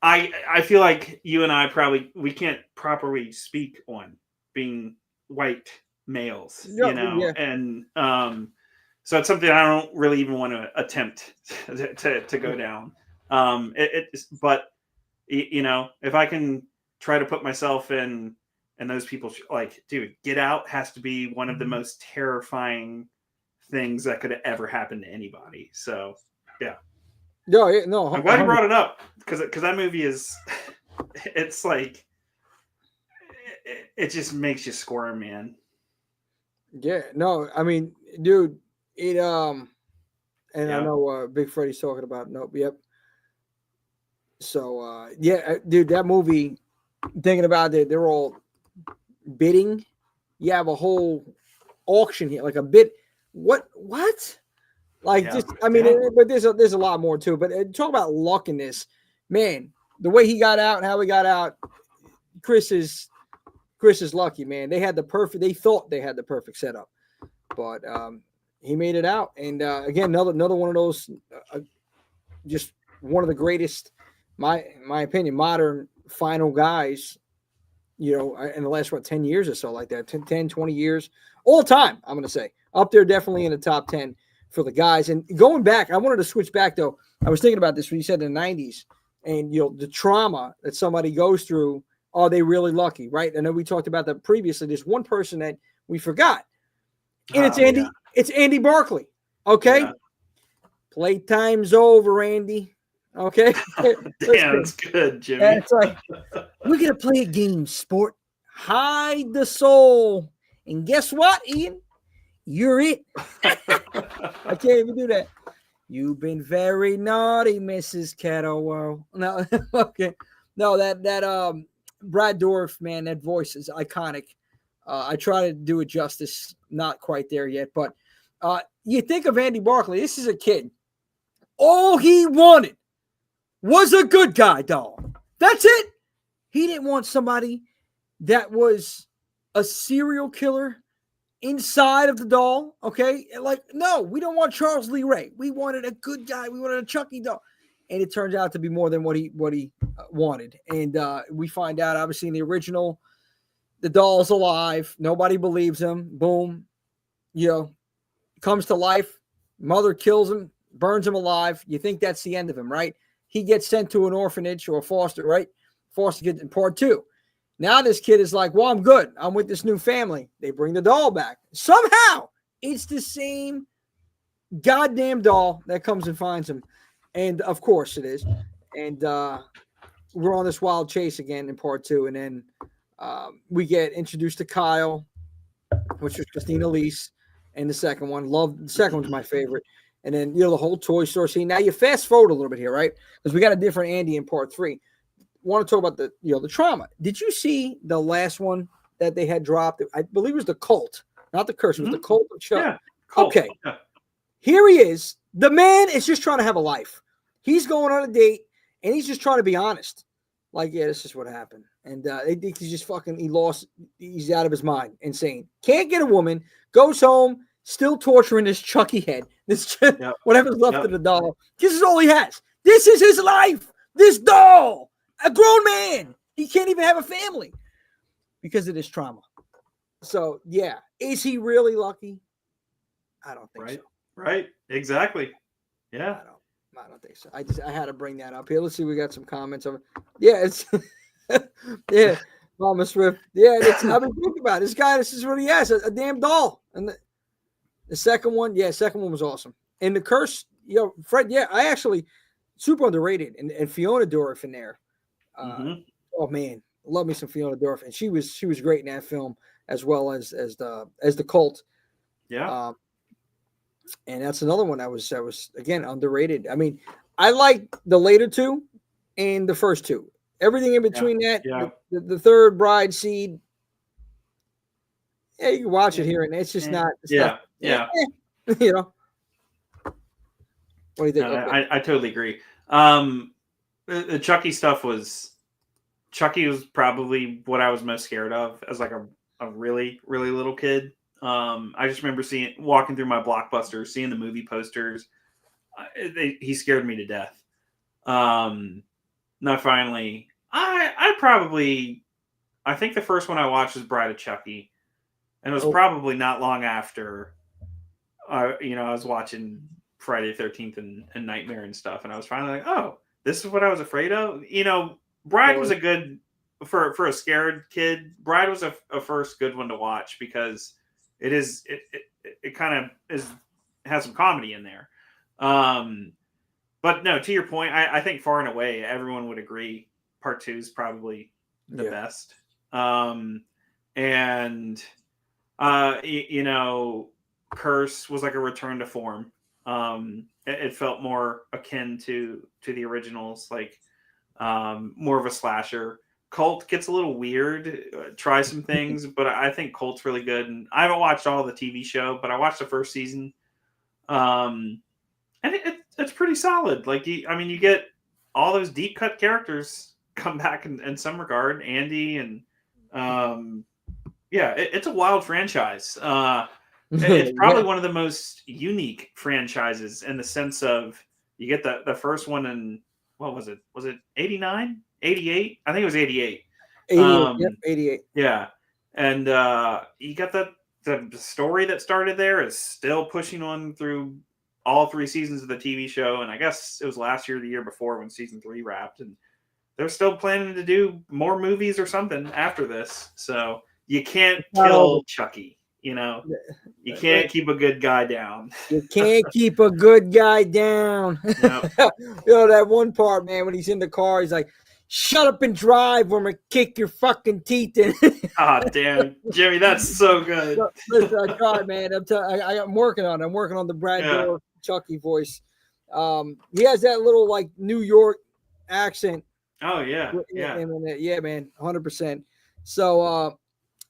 I feel like you and I we can't properly speak on, being white males, and so it's something I don't really even want to attempt to go down. But if I can try to put myself in those people, like, dude, Get Out has to be one of the most terrifying things that could have ever happened to anybody. So yeah. No, I'm glad you brought it up, because that movie is, it's like, it just makes you squirm, man. Yeah, no, I mean, dude, it and I know Big Freddy's talking about Nope. Yep. So dude, that movie, thinking about it, they're all bidding. You have a whole auction here, like a bid. What? Like, but there's a lot more too. But talk about luck in this, man. The way he got out and how he got out, Chris is lucky, man. They thought they had the perfect setup, but he made it out. And again, another one of those, just one of the greatest, my opinion, modern final guys, in the last 10 years or so, like that, 10, 20 years, all time. I'm gonna say up there, definitely in the top 10 for the guys. And going back, I wanted to switch back though. I was thinking about this when you said in the 90s, and the trauma that somebody goes through. Are they really lucky, right? I know we talked about that previously. There's one person that we forgot, and it's Andy. Yeah. It's Andy Barkley. Okay, playtime's over, Andy. Okay, damn, that's good, Jimmy. And it's like, we're gonna play a game, sport. Hide the soul, and guess what, Ian? You're it. I can't even do that. You've been very naughty, Mrs. Kettle. No, okay. No, that Brad Dourif, man, that voice is iconic. I try to do it justice, not quite there yet, but you think of Andy Barclay. This is a kid. All he wanted was a good guy doll. That's it. He didn't want somebody that was a serial killer inside of the doll, okay? Like, no, we don't want Charles Lee Ray. We wanted a good guy. We wanted a Chucky doll. And it turns out to be more than what he wanted. And we find out, obviously, in the original, the doll's alive. Nobody believes him. Boom. Comes to life. Mother kills him, burns him alive. You think that's the end of him, right? He gets sent to an orphanage or a foster, right? Foster kid in part 2. Now this kid is like, well, I'm good. I'm with this new family. They bring the doll back. Somehow, it's the same goddamn doll that comes and finds him. And, of course, it is. And we're on this wild chase again in part 2. And then we get introduced to Kyle, which was Christina Elise, and the second one. The second one's my favorite. And then, the whole toy store scene. Now, you fast forward a little bit here, right? Because we got a different Andy in part 3. Want to talk about the trauma. Did you see the last one that they had dropped? I believe it was the cult, not the curse. It was the cult of Chuck. Yeah, cult. Okay. Yeah. Here he is. The man is just trying to have a life. He's going on a date, and he's just trying to be honest. Like, yeah, this is what happened. And he's just he's out of his mind, insane. Can't get a woman, goes home, still torturing this Chucky head. This whatever's left of the doll. This is all he has. This is his life. This doll. A grown man. He can't even have a family because of this trauma. So, yeah. Is he really lucky? I don't think so. Right. Exactly. Yeah. I don't think so. I had to bring that up here. Let's see. We got some comments over. Yeah, it's yeah. Mama Swift. Yeah, I've been thinking about it. This guy. This is what he has. A damn doll. And the second one. Yeah, second one was awesome. And the curse. Fred. Yeah, I actually super underrated. And Fiona Dourif in there. Oh man, love me some Fiona Dourif, and she was great in that film as well as the cult. Yeah. And that's another one that was again underrated. I mean, I like the later 2 and the first 2. Everything in between the third Bride Seed. Yeah, you can watch it here, and it's just not. It's not, What do you think? No, I totally agree. The Chucky stuff Chucky was probably what I was most scared of as like a really, really little kid. I just remember walking through my Blockbuster, seeing the movie posters. He scared me to death. Now finally, I think the first one I watched was Bride of Chucky, and it was probably not long after. I was watching Friday the 13th and Nightmare and stuff, and I was finally like, oh. This is what I was afraid of. Bride was a good for a scared kid. Bride was a first good one to watch because it kind of has some comedy in there. But no, to your point, I think far and away everyone would agree part 2 is probably the best. Curse was like a return to form. It felt more akin to the originals, like more of a slasher. Cult gets a little weird, try some things, but I think Cult's really good. And I haven't watched all the TV show, but I watched the first season, and it's pretty solid. Like you get all those deep cut characters come back in some regard. Andy and it's a wild franchise. It's probably one of the most unique franchises in the sense of you get the first one in, what was it? Was it 89? 88? I think it was 88. 88. Yeah. And you got the story that started there is still pushing on through all 3 seasons of the TV show. And I guess it was last year or the year before when season 3 wrapped. And they're still planning to do more movies or something after this. So you can't kill Chucky. You can't keep a good guy down. You can't keep a good guy down. Yep. That one part, man, when he's in the car, he's like, shut up and drive or I'm going to kick your fucking teeth in. Oh, damn. Jimmy, that's so good. Listen, I tried, man. I'm working on it. I'm working on the Brad Dourif Chucky voice. He has that little like New York accent. Oh yeah, yeah. Yeah, man, 100%. So, I'm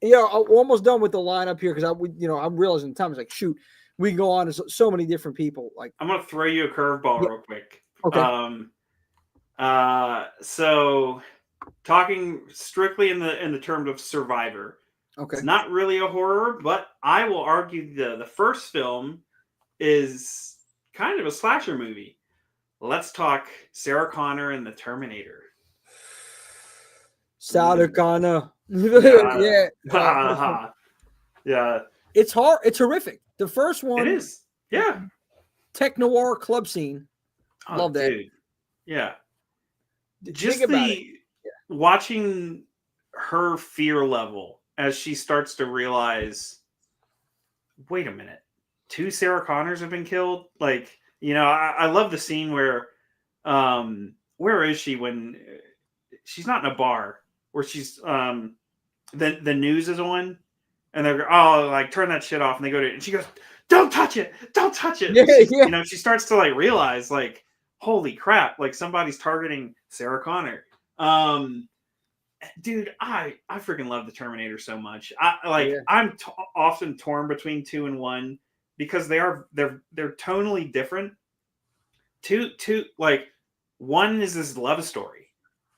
almost done with the lineup here because I'm realizing time is like, shoot, we can go on to so many different people. Like, I'm gonna throw you a curveball real quick. Okay. So talking strictly in the terms of Survivor, Okay. it's not really a horror, but I will argue the first film is kind of a slasher movie. Let's talk Sarah Connor and the Terminator. Sarah Connor. Yeah. Yeah. Yeah. It's hard. It's horrific. The first one. It is. Yeah. Tech noir club scene. Oh, Love that. dude. Yeah. Just Think about it. Watching her fear level as she starts to realize, wait a minute, 2 Sarah Connors have been killed. Like, I love the scene where is she when she's not in a bar, where she's the news is on and they're like turn that shit off, and they go to it and she goes, don't touch it. Yeah. She starts to like realize like, holy crap, like somebody's targeting Sarah Connor. Dude, I freaking love the Terminator so much. I'm often torn between 2 and 1 because they're tonally different. Two like, 1 is this love story,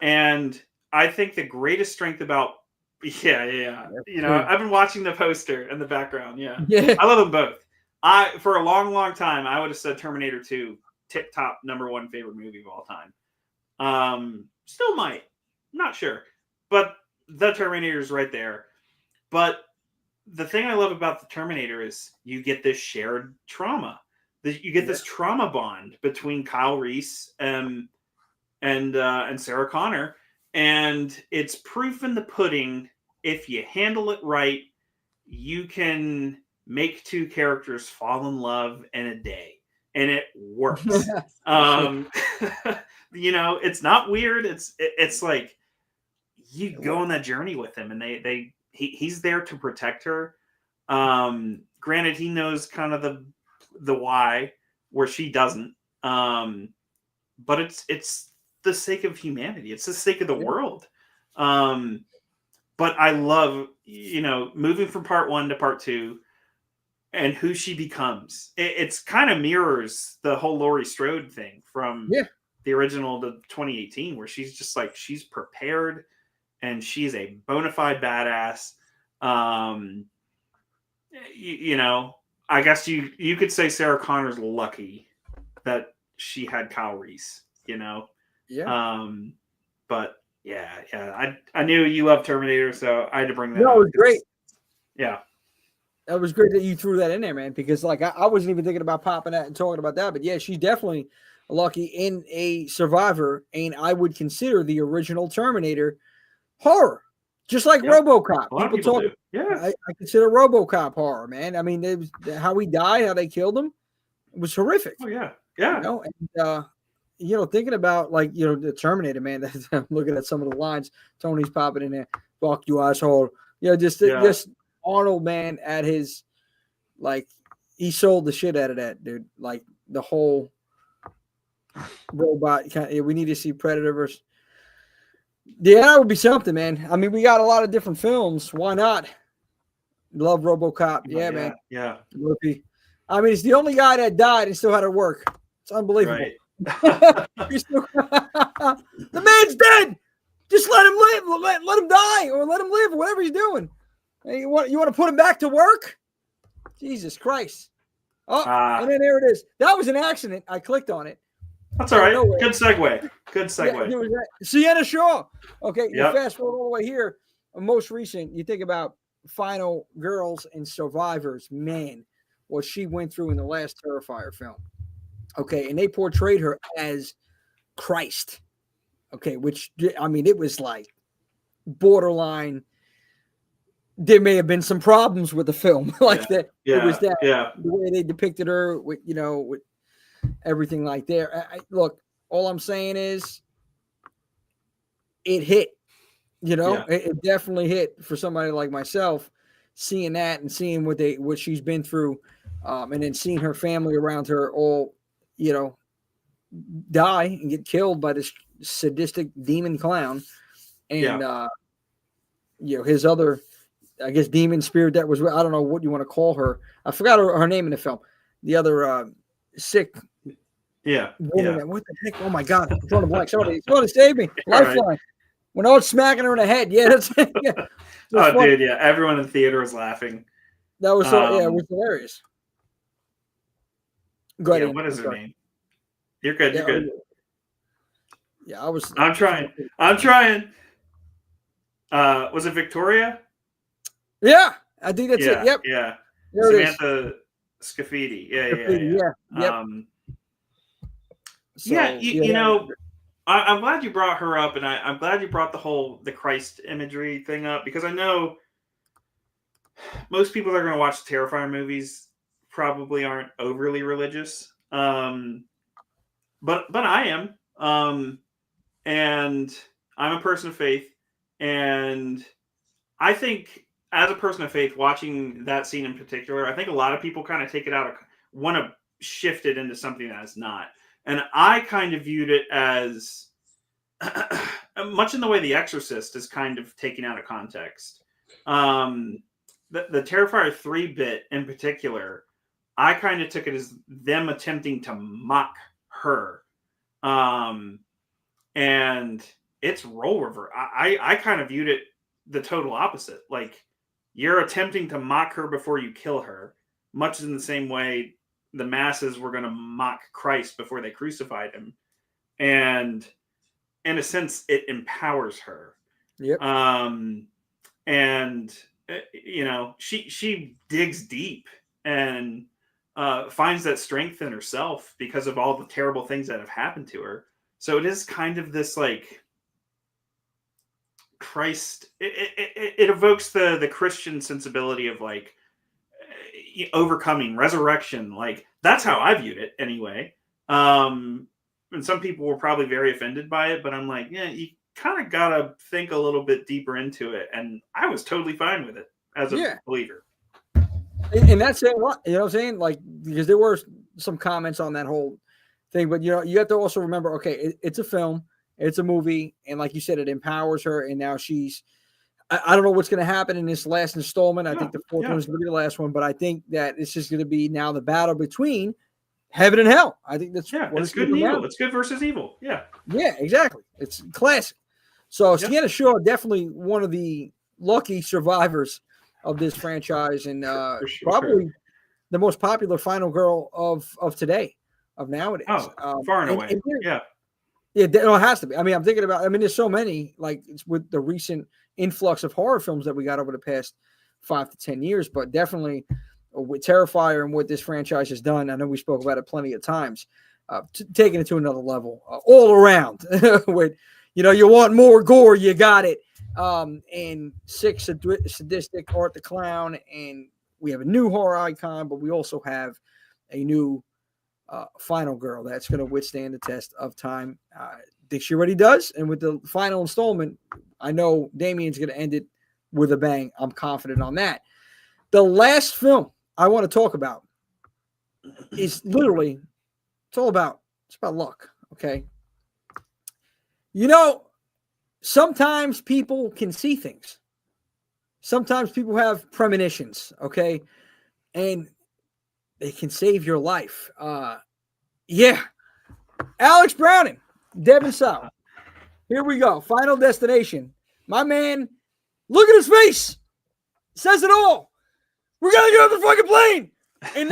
and I think the greatest strength about I've been watching the poster in the background. Yeah. I love them both. For a long time I would have said Terminator 2 tip top number 1 favorite movie of all time. Still might, not sure, but the Terminator is right there. But the thing I love about the Terminator is you get this shared trauma. You get this trauma bond between Kyle Reese and Sarah Connor, and it's proof in the pudding. If you handle it right, you can make 2 characters fall in love in a day, and it works. It's not weird. It's like you go on that journey with him, and he's there to protect her. Granted, he knows kind of the why, where she doesn't. But it's the sake of humanity. It's the sake of the world. But I love, moving from part 1 to part 2 and who she becomes. It's kind of mirrors the whole Laurie Strode thing from the original to 2018, where she's just like, she's prepared and she's a bona fide badass. I guess you could say Sarah Connor's lucky that she had Kyle Reese, but I knew you love Terminator, so I had to bring that up. It was great. Yeah. That was great that you threw that in there, man, because like I wasn't even thinking about popping that and talking about that. But yeah, she's definitely lucky in a Survivor, and I would consider the original Terminator horror. Just like RoboCop. People talk. Yeah. I consider RoboCop horror, man. I mean, it was how he died, how they killed him. It was horrific. Oh yeah. Yeah. And thinking about like, the Terminator, man, I'm looking at some of the lines Tony's popping in there. Fuck you, asshole. Just Arnold, man, at his, like, he sold the shit out of that, dude. Like, the whole robot. We need to see Predator versus. Yeah, that would be something, man. I mean, we got a lot of different films. Why not? Love RoboCop. Yeah, man. Yeah. I mean, it's the only guy that died and still had to work. It's unbelievable. Right. The man's dead. Just let him live. Let him die or let him live or whatever he's doing. Hey, you want to put him back to work? Jesus Christ. And then there it is. That was an accident. I clicked on it. That's all right. Good segue. Yeah, Sienna Shaw. Okay, you fast forward all the way here. Most recent, you think about Final Girls and Survivors. Man, what she went through in the last Terrifier film. Okay, and they portrayed her as Christ. Okay, which, I mean, it was like borderline. There may have been some problems with the film, that. Yeah, it was that. Yeah. The way they depicted her, with with everything like there. Look, all I'm saying is, it hit. It definitely hit for somebody like myself, seeing that and seeing what she's been through, and then seeing her family around her all, die and get killed by this sadistic demon clown, and his other, I guess, demon spirit that was, I don't know what you want to call her. I forgot her name in the film. The other sick woman. What the heck? Oh my God! I'm drawing a blank. Somebody save me! Lifeline. Right. When I was smacking her in the head. Yeah, that's dude, yeah. Everyone in the theater was laughing. That was it was hilarious. Go ahead. What is her name? You're good. You're good. Yeah, I was. I'm trying. Was it Victoria? Yeah, I think that's it. Yep. Yeah. Samantha Scafidi. Yeah. Yep. You know, I'm glad you brought her up, and I'm glad you brought the Christ imagery thing up, because I know most people that are going to watch Terrifier movies probably aren't overly religious, but I am, and I'm a person of faith, and I think as a person of faith, watching that scene in particular, I think a lot of people kind of take it out of, want to shift it into something that is not. And I kind of viewed it as much in the way The Exorcist is kind of taken out of context. The Terrifier 3 bit in particular, I kind of took it as them attempting to mock her. And it's role reverse. I kind of viewed it the total opposite. Like, you're attempting to mock her before you kill her, much in the same way the masses were going to mock Christ before they crucified him. And in a sense, it empowers her. Yep. And you know, she digs deep and finds that strength in herself because of all the terrible things that have happened to her. So it is kind of this like Christ. It evokes the Christian sensibility of like overcoming, resurrection. Like, that's how I viewed it anyway. And some people were probably very offended by it, but I'm like, yeah, you kind of gotta think a little bit deeper into it, and I was totally fine with it as a believer. And that's saying what, you know what I'm saying? Like, because there were some comments on that whole thing, but you know, you have to also remember, okay, it's a film, it's a movie, and like you said, it empowers her, and now she's, I don't know what's going to happen in this last installment. I think the fourth one is going to be the last one, but I think that it's just going to be now the battle between heaven and hell. I think that's what it's good and evil. It's good versus evil. Yeah, exactly. It's classic. So Sienna Shaw, definitely one of the lucky survivors of this franchise, and probably the most popular final girl of today, of nowadays. Far and away. Yeah, it has to be. I mean, I'm thinking about, there's so many, like, with the recent influx of horror films that we got over the past 5 to 10 years, but definitely with Terrifier and what this franchise has done, I know we spoke about it plenty of times, taking it to another level all around. With, you know, you want more gore, you got it. And sick, sadistic Art the Clown, and we have a new horror icon, but we also have a new final girl that's going to withstand the test of time. I think she already does, and with the final installment, I know Damien's going to end it with a bang. I'm confident on that. The last film I want to talk about is literally, it's about luck, okay? You know, sometimes people can see things. Sometimes people have premonitions, okay? And they can save your life. Alex Browning, Devin Sawa. Here we go. Final Destination. My man, look at his face. Says it all. We're going to get on the fucking plane. And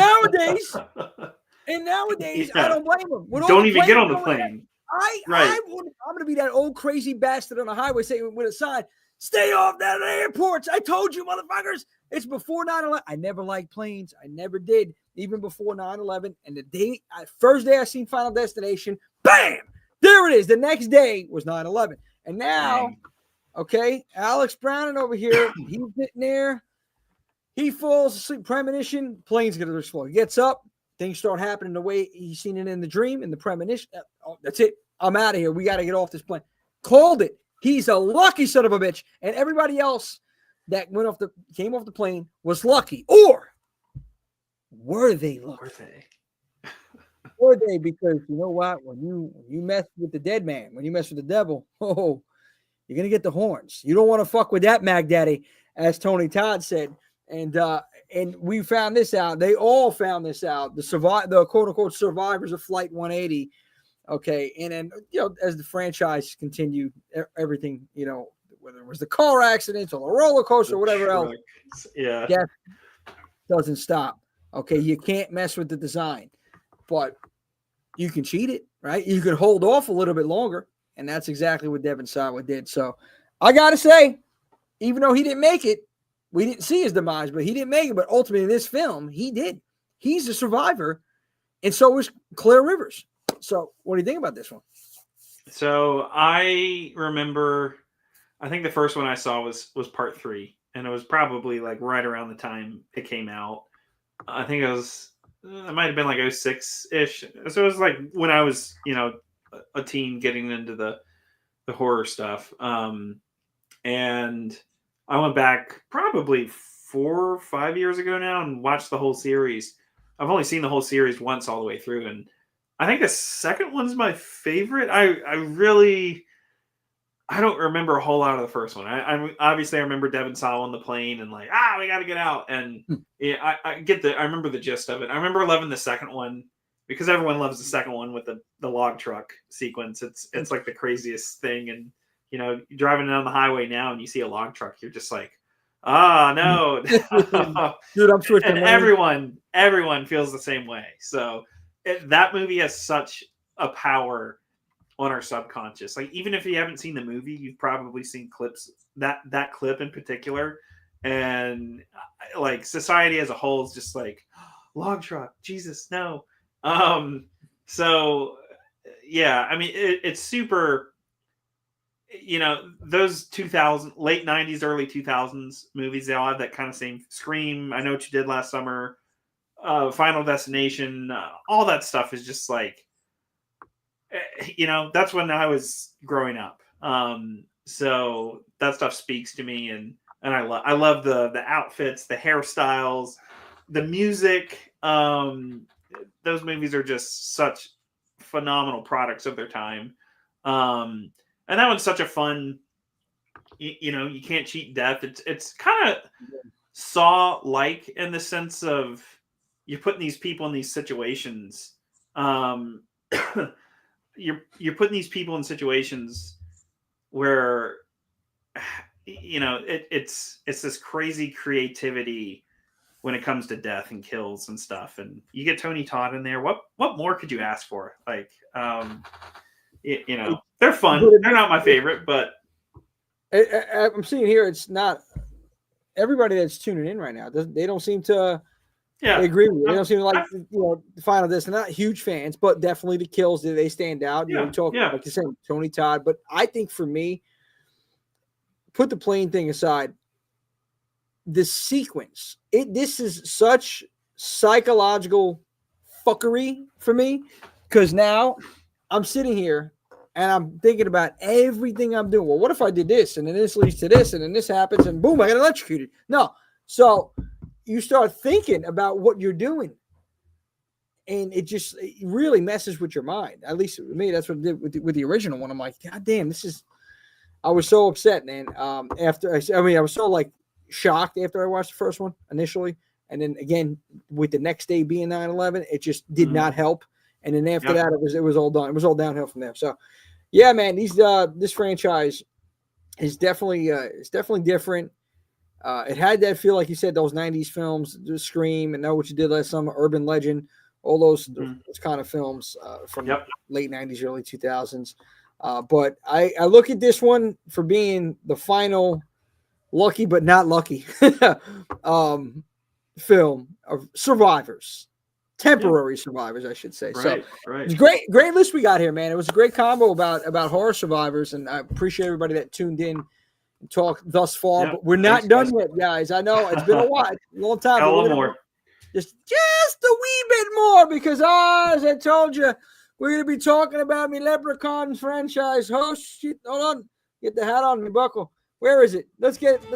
nowadays, I don't blame him. Don't even get on the plane. I'm going to be that old crazy bastard on the highway saying with a sign, stay off that airports. I told you, motherfuckers. It's before 9/11. I never liked planes. I never did, even before 9/11. And the first day I seen Final Destination, bam, there it is. The next day was 9/11. And now, okay, Alex Browning over here, he's sitting there. He falls asleep, premonition, plane's going to explode. He gets up, things start happening the way he's seen it in the dream, in the premonition. Oh, that's it. I'm out of here. We got to get off this plane. Called it. He's a lucky son of a bitch. And everybody else that came off the plane was lucky. Or were they lucky? Would they? Because you know what? When you mess with the dead man, when you mess with the devil, oh, you're gonna get the horns. You don't want to fuck with that Mag Daddy, as Tony Todd said. And we found this out. They all found this out. The quote unquote survivors of Flight 180. Okay, and then as the franchise continued, everything whether it was the car accidents or the roller coaster or whatever else, death doesn't stop. Okay, you can't mess with the design, but you can cheat it, right? You can hold off a little bit longer, and that's exactly what Devin Sawa did. So I gotta say, even though he didn't make it, we didn't see his demise, but he didn't make it. But ultimately, in this film, he did. He's a survivor, and so is Claire Rivers. So, what do you think about this one? So, I remember, I think the first one I saw was part 3, and it was probably like right around the time it came out. I think it might have been like 06-ish. So, it was like when I was, a teen getting into the horror stuff. And I went back probably 4 or 5 years ago now and watched the whole series. I've only seen the whole series once all the way through, and I think the second one's my favorite. I don't remember a whole lot of the first one. I obviously I remember Devin Sawa on the plane and like, we got to get out. And yeah, I remember the gist of it. I remember loving the second one because everyone loves the second one with the log truck sequence. It's like the craziest thing. And you're driving down the highway now and you see a log truck, you're just like, no. Dude, I'm switching. And everyone feels the same way. So that movie has such a power on our subconscious. Like, even if you haven't seen the movie, you've probably seen clips, that clip in particular. And like society as a whole is just like, log truck, Jesus, no. So yeah, I mean, it's super, those 2000 late 90s, early 2000s movies, they all have that kind of same Scream, I Know What You Did Last Summer, Final Destination, all that stuff is just like, that's when I was growing up. So that stuff speaks to me, and I love the outfits, the hairstyles, the music. Those movies are just such phenomenal products of their time. And that one's such a fun, you can't cheat death. It's kind of Saw-like in the sense of you're putting these people in these situations. You're putting these people in situations where, it's this crazy creativity when it comes to death and kills and stuff. And you get Tony Todd in there. What more could you ask for? Like, they're fun. They're not my favorite, but I'm seeing here, it's not everybody that's tuning in right now. They don't seem to agree with you. They don't seem to like the final this. They're not huge fans, but definitely the kills, they stand out. You talk like you said, Tony Todd. But I think for me, put the plane thing aside, the sequence, this is such psychological fuckery for me, because now I'm sitting here and I'm thinking about everything I'm doing. Well, what if I did this, and then this leads to this, and then this happens, and boom, I got electrocuted. No. So you start thinking about what you're doing, and it really messes with your mind. At least with me, that's what it did with the original one. I'm like, God damn, I was so upset, man. I was so like shocked after I watched the first one initially. And then again, with the next day being 9/11, it just did not help. And then after that, it was all done. It was all downhill from there. So yeah, man, this franchise is definitely different. It had that feel, like you said, those 90s films, the Scream, and Know What You Did Last Summer, Urban Legend, all those kind of films from late 90s, early 2000s. But I look at this one for being the final lucky but not lucky film of survivors. Temporary survivors, I should say. Right. It's great list we got here, man. It was a great combo about horror survivors, and I appreciate everybody that tuned in and talked thus far. But we're not done yet, guys. I know it's been a while, a long time. A little more. Just a wee bit more, because as I told you, we're going to be talking about me Leprechaun Franchise host. Shit, hold on. Get the hat on me, buckle. Where is it? Let's get it.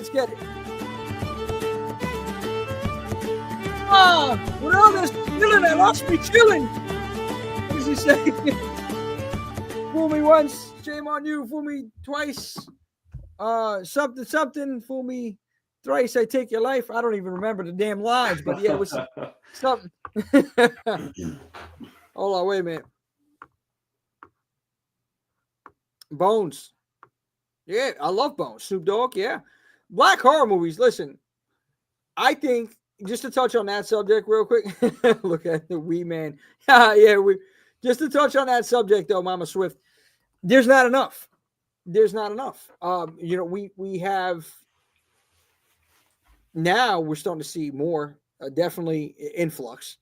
With all this feeling, I lost me chilling. she say? Fool me once, shame on you. Fool me twice. Something. Fool me thrice, I take your life. I don't even remember the damn lines, but yeah, it was something. Hold on, wait a minute. Bones. Yeah, I love Bones. Snoop Dogg, yeah. Black horror movies. Listen, I think, just to touch on that subject real quick. Look at the wee man. Just to touch on that subject, though, Mama Swift, there's not enough. There's not enough. We have now we're starting to see more, definitely influx.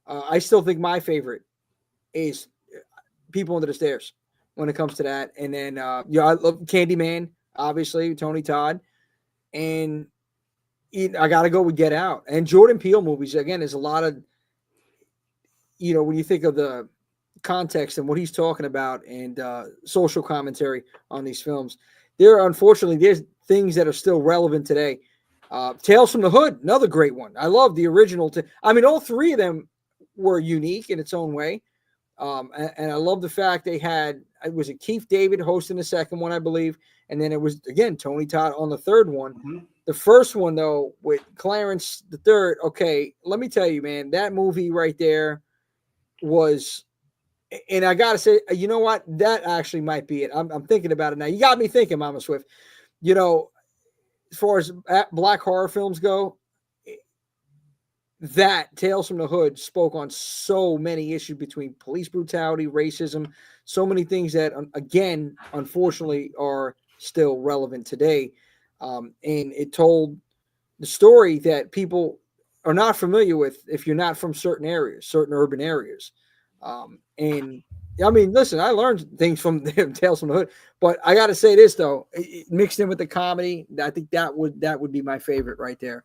I still think my favorite is People Under the Stairs when it comes to that. And then, I love Candyman, obviously, Tony Todd. And I got to go with Get Out. And Jordan Peele movies, again, there's a lot of, when you think of the context and what he's talking about and social commentary on these films, there's things that are still relevant today. Tales from the Hood, another great one. I love the original. All three of them were unique in its own way. And I love the fact it was Keith David hosting the second one, I believe. And then it was, again, Tony Todd on the third one. Mm-hmm. The first one, though, with Clarence the Third, okay, let me tell you, man, that movie right there was, and I got to say, you know what? That actually might be it. I'm thinking about it now. You got me thinking, Mama Swift. As far as black horror films go, that Tales from the Hood spoke on so many issues between police brutality, racism, so many things that, again, unfortunately, are still relevant today. And it told the story that people are not familiar with if you're not from certain urban areas. Listen, I learned things from Tales from the Hood, but I got to say this, though, mixed in with the comedy, I think that would be my favorite right there.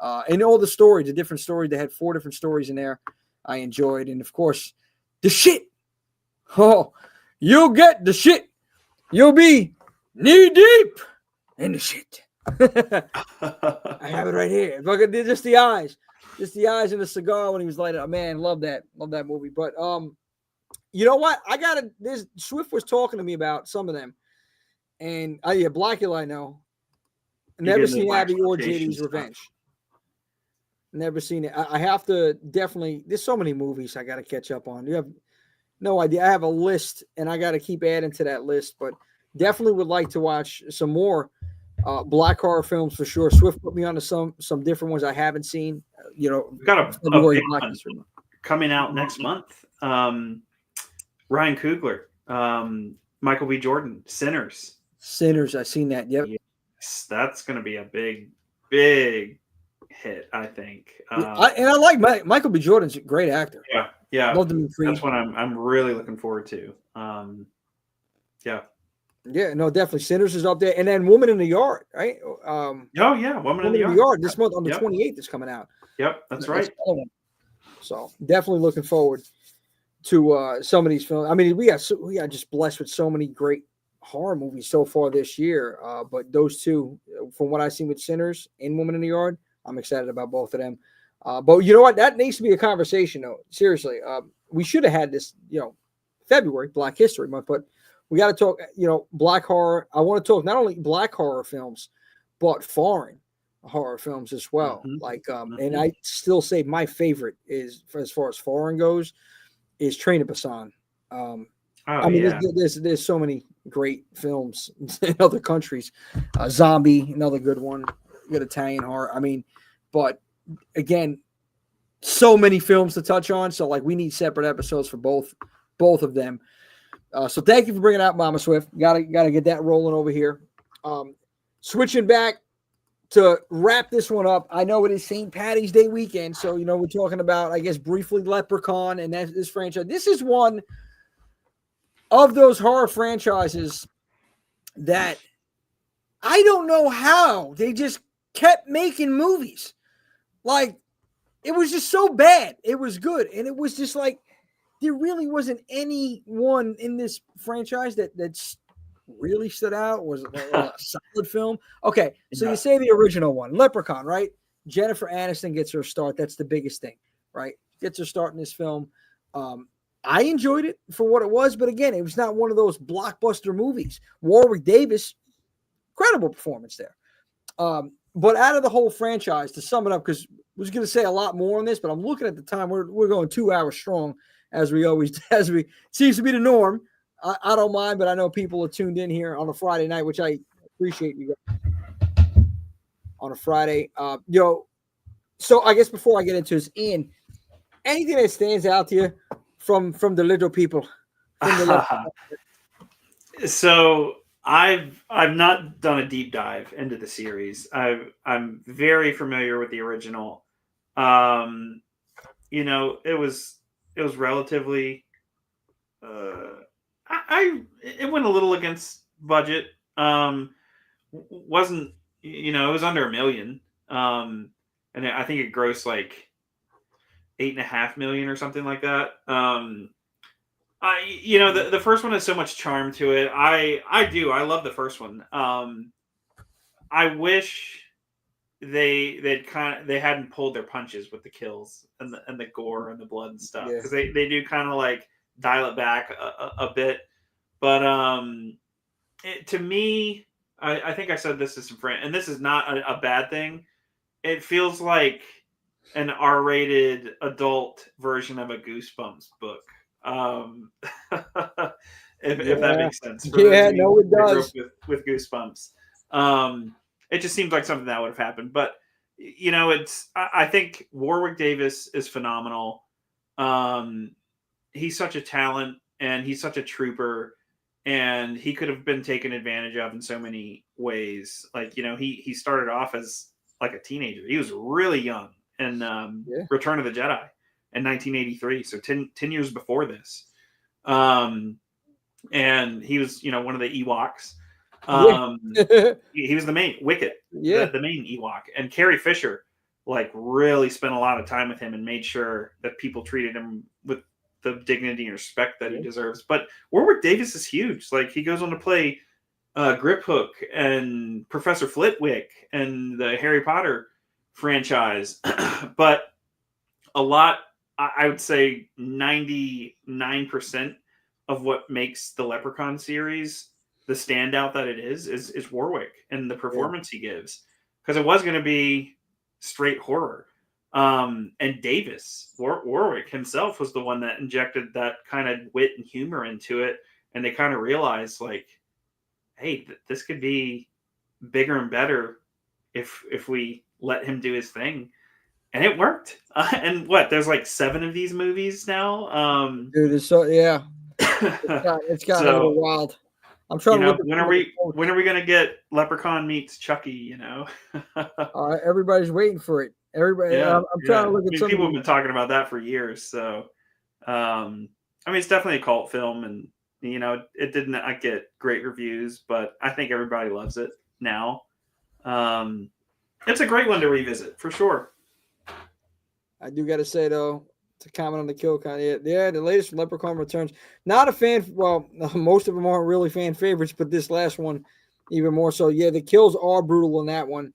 And all the stories, the different stories, they had 4 different stories in there I enjoyed. And, of course, the shit. Oh, you'll get the shit. You'll be knee-deep in the shit. I have it right here. Just the eyes. Just the eyes and the cigar when he was lighting up. Man, love that movie. But you know what? Swift was talking to me about some of them. And Blackula, I know. Never seen Abby or JD's Revenge. Never seen it. I have to definitely. There's so many movies I got to catch up on. You have no idea. I have a list, and I got to keep adding to that list. But definitely would like to watch some more black horror films for sure. Swift put me on to some different ones I haven't seen. We've got a big one coming out next month. Ryan Coogler, Michael B. Jordan, Sinners. I've seen that. Yep. Yes, that's going to be a big hit, I think. I like Michael B. Jordan's a great actor. Yeah. Love him in Creed. That's what I'm really looking forward to. Yeah, no, definitely. Sinners is up there, and then Woman in the Yard, right? Woman in the Yard. This month on the 28th is coming out. Yep, that's right. So definitely looking forward to some of these films. We got just blessed with so many great horror movies so far this year. But those two, from what I've seen with Sinners and Woman in the Yard, I'm excited about both of them. But you know what? That needs to be a conversation, though. Seriously, we should have had this, February, Black History Month, but we got to talk, black horror. I want to talk not only black horror films, but foreign horror films as well. Mm-hmm. And I still say my favorite is, as far as foreign goes, is Train to Busan. There's so many great films in other countries. Zombie, another good one. Good Italian horror. But again, so many films to touch on. So we need separate episodes for both of them. So thank you for bringing out Mama Swift. Got to get that rolling over here. Switching back to wrap this one up. I know it is St. Patty's Day weekend, so we're talking about, I guess, briefly Leprechaun and this franchise. This is one of those horror franchises that I don't know how they just kept making movies. It was just so bad. It was good, and it was just there really wasn't anyone in this franchise that really stood out. Was a solid film. Okay, so you say the original one, Leprechaun, right? Jennifer Aniston gets her start. That's the biggest thing, right? Gets her start in this film. I enjoyed it for what it was, but again, it was not one of those blockbuster movies. Warwick Davis, incredible performance there. But out of the whole franchise, to sum it up, because I was going to say a lot more on this, but I'm looking at the time. We're going 2 hours strong, as we seems to be the norm. I don't mind, but I know people are tuned in here on a Friday night, which I appreciate you guys on a Friday. So I guess before I get into this, Ian, anything that stands out to you from the little people? So I've not done a deep dive into the series. I'm very familiar with the original. It was relatively. It went a little against budget. Wasn't it was under $1 million. And I think it grossed like $8.5 million or something like that. The first one has so much charm to it. I love the first one. I wish they hadn't pulled their punches with the kills and the gore and the blood and stuff, because they do kind of like dial it back a bit. But to me, I think I said this to some friends, and this is not a bad thing. It feels like an R-rated adult version of a Goosebumps book. If that makes sense. It does. With Goosebumps. It just seems like something that would have happened. But I think Warwick Davis is phenomenal. He's such a talent, and he's such a trooper, and he could have been taken advantage of in so many ways. Like, he started off as like a teenager. He was really young in Return of the Jedi in 1983, so 10 years before this. And he was, one of the Ewoks. He was the main Wicket, the main Ewok. And Carrie Fisher really spent a lot of time with him and made sure that people treated him with the dignity and respect that he deserves. But Warwick Davis is huge. He goes on to play Grip Hook and Professor Flitwick and the Harry Potter franchise. But a lot, I would say 99% of what makes the Leprechaun series the standout that it is Warwick and the performance he gives. Because it was going to be straight horror. And Davis, Warwick himself, was the one that injected that kind of wit and humor into it. And they kind of realized, hey, this could be bigger and better if we let him do his thing. And it worked. And there's 7 of these movies now. Dude, it's so it's got a little wild. I'm trying to look. When are we going to get Leprechaun meets Chucky? Everybody's waiting for it. Everybody, I'm trying to look at. People have been talking about that for years. So, it's definitely a cult film, and it did not get great reviews, but I think everybody loves it now. It's a great one to revisit for sure. I do got to say though, to comment on the kill count, the latest Leprechaun Returns. Not a fan. Well, most of them aren't really fan favorites, but this last one, even more so. Yeah, the kills are brutal in that one.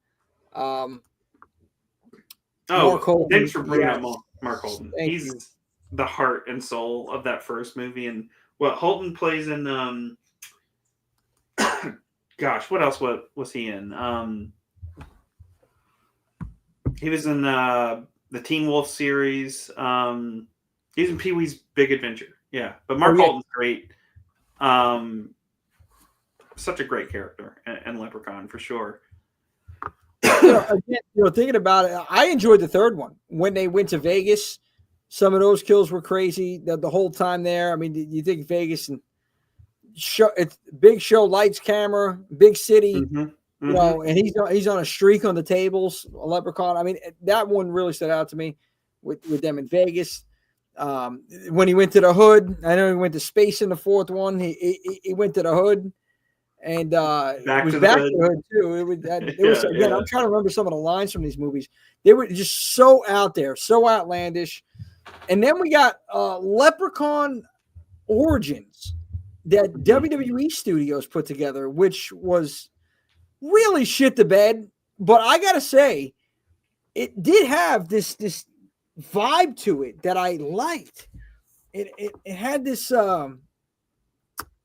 Mark Holden, thanks for bringing up Mark Holden. He's the heart and soul of that first movie, and Holden plays in. Gosh, what else was he in? He was in the Teen Wolf series. He's in Pee-wee's Big Adventure. Yeah, but Mark Holden's great. Such a great character and Leprechaun for sure. Again, thinking about it, I enjoyed the third one when they went to Vegas. Some of those kills were crazy. The whole time there. I mean, you think Vegas and it's big show, lights, camera, big city. Mm-hmm. And he's on a streak on the tables. A Leprechaun. I mean, that one really stood out to me with them in Vegas. When he went to the hood, I know he went to space in the fourth one. He went to the hood. And it was back to the hood too. It was again. I'm trying to remember some of the lines from these movies. They were just so out there, so outlandish. And then we got Leprechaun Origins that WWE Studios put together, which was really shit the bed. But I gotta say, it did have this vibe to it that I liked. it had this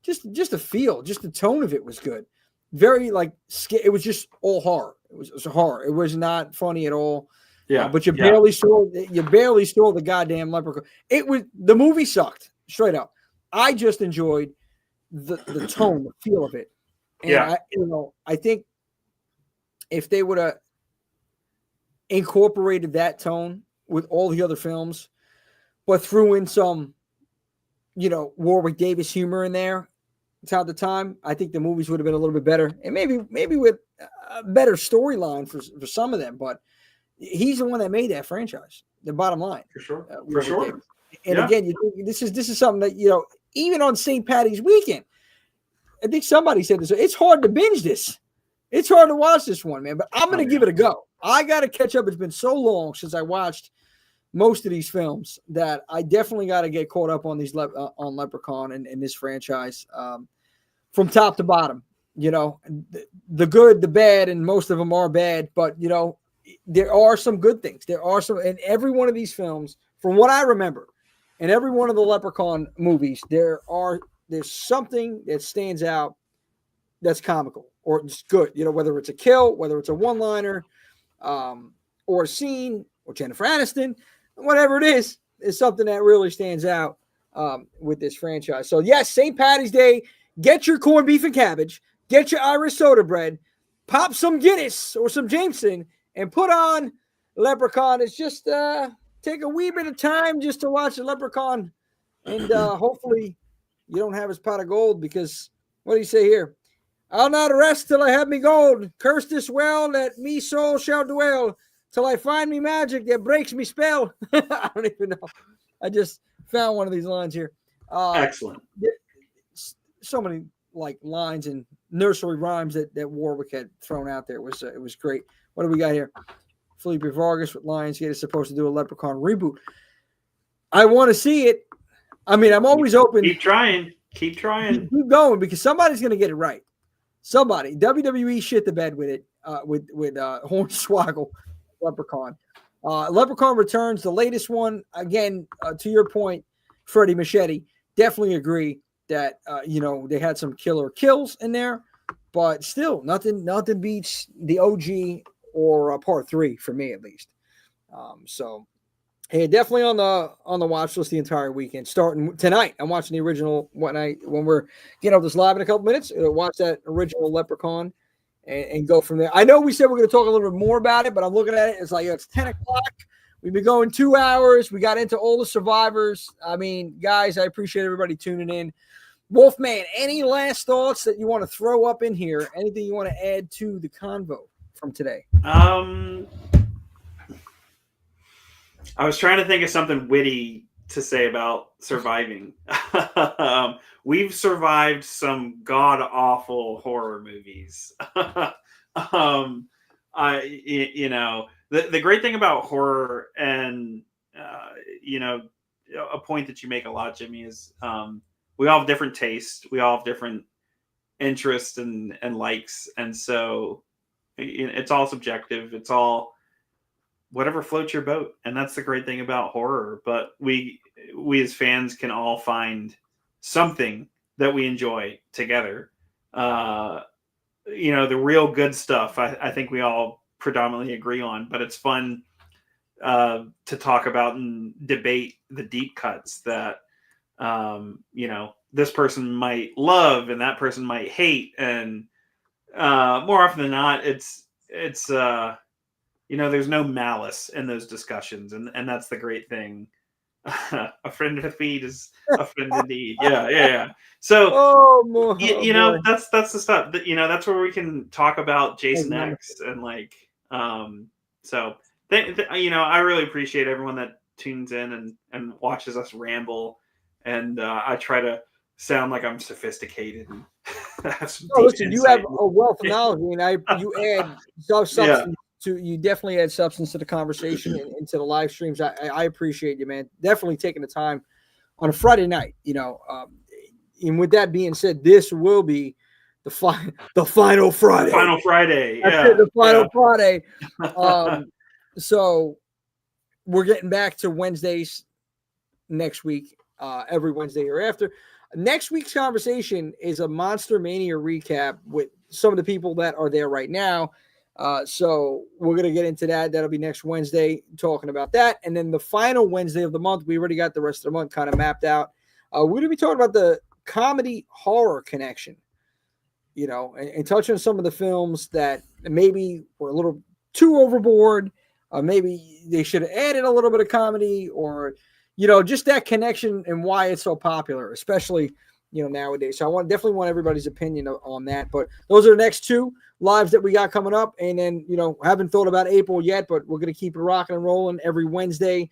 just a feel, just the tone of it was good. Very it was just all horror. It was horror. It was not funny at all. Yeah, but you barely saw the goddamn Leprechaun. The movie sucked straight up. I just enjoyed the tone, the feel of it. And I think if they would have incorporated that tone with all the other films, but threw in some, Warwick Davis humor in there at the time, I think the movies would have been a little bit better, and maybe with a better storyline for some of them. But he's the one that made that franchise. The bottom line, for sure, for sure. Davis. And again, this is something that even on St. Patty's weekend, I think somebody said this. It's hard to binge this. It's hard to watch this one, man. But I'm going to give it a go. I got to catch up. It's been so long since I watched most of these films that I definitely got to get caught up on these on Leprechaun and this franchise from top to bottom. The good, the bad, and most of them are bad. But there are some good things. There are some, in every one of these films, from what I remember, in every one of the Leprechaun movies, there's something that stands out that's comical or just good. Whether it's a kill, whether it's a one-liner, or a scene, or Jennifer Aniston, whatever it is something that really stands out with this franchise. So yes, St. Patty's Day, get your corned beef and cabbage, get your Irish soda bread, pop some Guinness or some Jameson, and put on Leprechaun. It's just take a wee bit of time just to watch the Leprechaun, and hopefully you don't have his pot of gold, because what do you say here? I'll not rest till I have me gold. Curse this well that me soul shall dwell, till I find me magic that breaks me spell. I don't even know. I just found one of these lines here. Excellent. So many lines and nursery rhymes that Warwick had thrown out there. It was great. What do we got here? Felipe Vargas with Lionsgate is supposed to do a Leprechaun reboot. I want to see it. I mean, I'm always open. Keep trying. Keep Keep going, because somebody's going to get it right. Somebody. WWE shit the bed with it, with Hornswoggle Leprechaun. Leprechaun Returns, the latest one. Again, to your point, Freddie Machete, definitely agree that, they had some killer kills in there, but still nothing beats the OG or part 3 for me, at least. So, hey, definitely on the watch list the entire weekend. Starting tonight, I'm watching the original when we're getting off this live in a couple minutes. Watch that original Leprechaun and go from there. I know we said we're going to talk a little bit more about it, but I'm looking at it. It's it's 10 o'clock. We've been going 2 hours. We got into all the survivors. I mean, guys, I appreciate everybody tuning in. Wolfman, any last thoughts that you want to throw up in here? Anything you want to add to the convo from today? I was trying to think of something witty to say about surviving. We've survived some god-awful horror movies. The great thing about horror, and a point that you make a lot, Jimmy, is we all have different tastes. We all have different interests and likes. And so it's all subjective. It's all whatever floats your boat. And that's the great thing about horror. But we as fans can all find something that we enjoy together. The real good stuff, I think we all predominantly agree on, but it's fun to talk about and debate the deep cuts that, this person might love and that person might hate. And more often than not, it's there's no malice in those discussions. And that's the great thing. A friend to feed is a friend indeed. Yeah. So, that's the stuff that, that's where we can talk about Jason X and I really appreciate everyone that tunes in and watches us ramble. And I try to sound like I'm sophisticated and have some listen, you have a wealth of knowledge. I mean, you add substance you definitely add substance to the conversation and into the live streams. I appreciate you, man. Definitely taking the time on a Friday night, and with that being said, this will be the final Friday. Final Friday. The final Friday. So we're getting back to Wednesdays next week. every Wednesday hereafter. Next week's conversation is a Monster Mania recap with some of the people that are there right now. So we're going to get into that. That'll be next Wednesday, talking about that. And then the final Wednesday of the month, we already got the rest of the month kind of mapped out. We're going to be talking about the comedy horror connection, and touch on some of the films that maybe were a little too overboard. Maybe they should have added a little bit of comedy, or just that connection and why it's so popular, especially, nowadays. So definitely want everybody's opinion on that. But those are the next two lives that we got coming up. And then, haven't thought about April yet, but we're going to keep it rocking and rolling every Wednesday.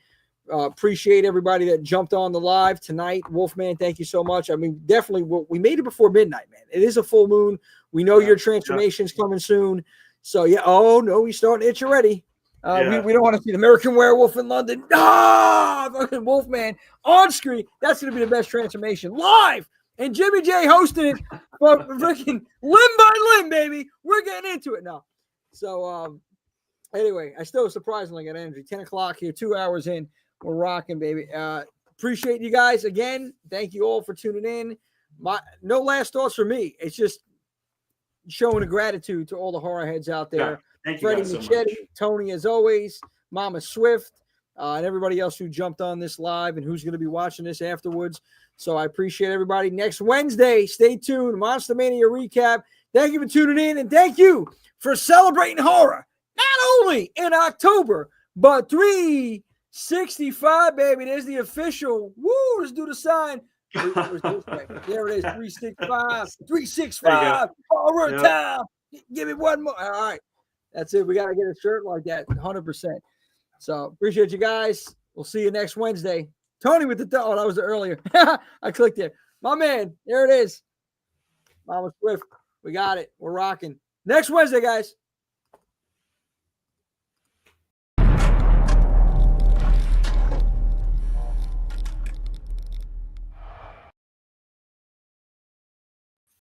Appreciate everybody that jumped on the live tonight. Wolfman, thank you so much. I mean, definitely, we made it before midnight, man. It is a full moon. We know your transformation's coming soon. So, yeah. Oh, no, he's starting to itch already. We don't want to see the American Werewolf in London. Fucking Wolfman on screen. That's going to be the best transformation live. And Jimmy J hosting it for freaking limb by limb, baby. We're getting into it now. So, anyway, I still surprisingly got energy. 10 o'clock here, 2 hours in. We're rocking, baby. Appreciate you guys again. Thank you all for tuning in. No last thoughts for me. It's just showing a gratitude to all the horror heads out there. Thank you Freddie guys so Machete, much. Tony, as always, Mama Swift, and everybody else who jumped on this live and who's going to be watching this afterwards. So I appreciate everybody. Next Wednesday, stay tuned. Monster Mania recap. Thank you for tuning in, and thank you for celebrating horror, not only in October, but 365, baby. There's the official. Woo, let's do the sign. There it is, 365. 365. Horror time. Give me one more. All right. That's it. We got to get a shirt like that, 100%. So appreciate you guys. We'll see you next Wednesday. Tony with the that was earlier. I clicked there. My man, there it is. Mama Swift. We got it. We're rocking. Next Wednesday, guys.